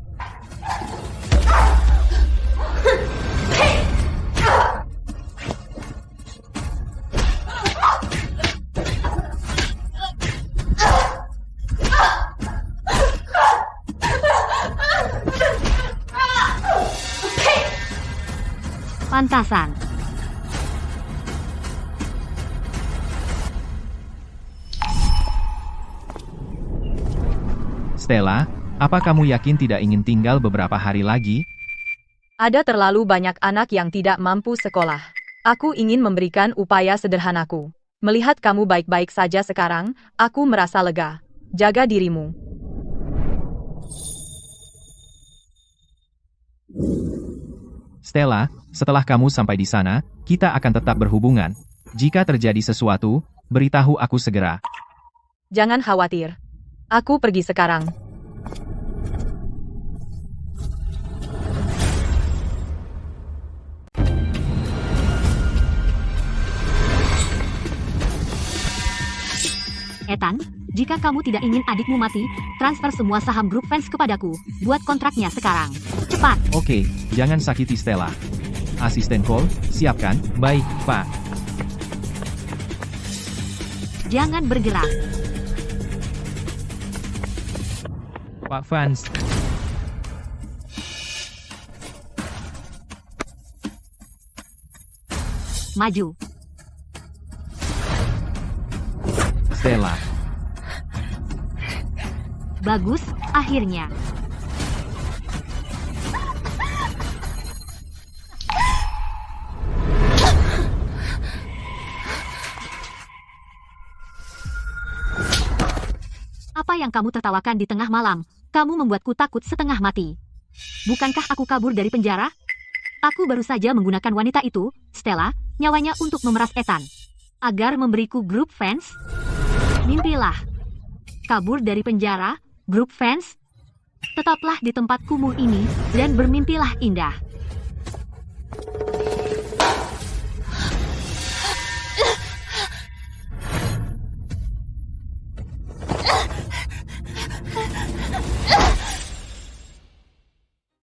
Pantasan. Stella, apa kamu yakin tidak ingin tinggal beberapa hari lagi? Ada terlalu banyak anak yang tidak mampu sekolah. Aku ingin memberikan upaya sederhanaku. Melihat kamu baik-baik saja sekarang, aku merasa lega. Jaga dirimu. Stella, setelah kamu sampai di sana, kita akan tetap berhubungan. Jika terjadi sesuatu, beritahu aku segera. Jangan khawatir. Aku pergi sekarang. Ethan, jika kamu tidak ingin adikmu mati, transfer semua saham grup fans kepadaku. Buat kontraknya sekarang. Cepat. Oke, jangan sakiti Stella. Asisten Cole, siapkan. Baik, Pak. Jangan bergerak. Pak Fans. Maju. Stella, Bagus, akhirnya. Apa yang kamu tertawakan di tengah malam? Kamu membuatku takut setengah mati. Bukankah aku kabur dari penjara? Aku baru saja menggunakan wanita itu, Stella, nyawanya untuk memeras Ethan. Agar memberiku grup fans? Mimpilah. Kabur dari penjara, grup fans? Tetaplah di tempat kumuh ini, dan bermimpilah indah.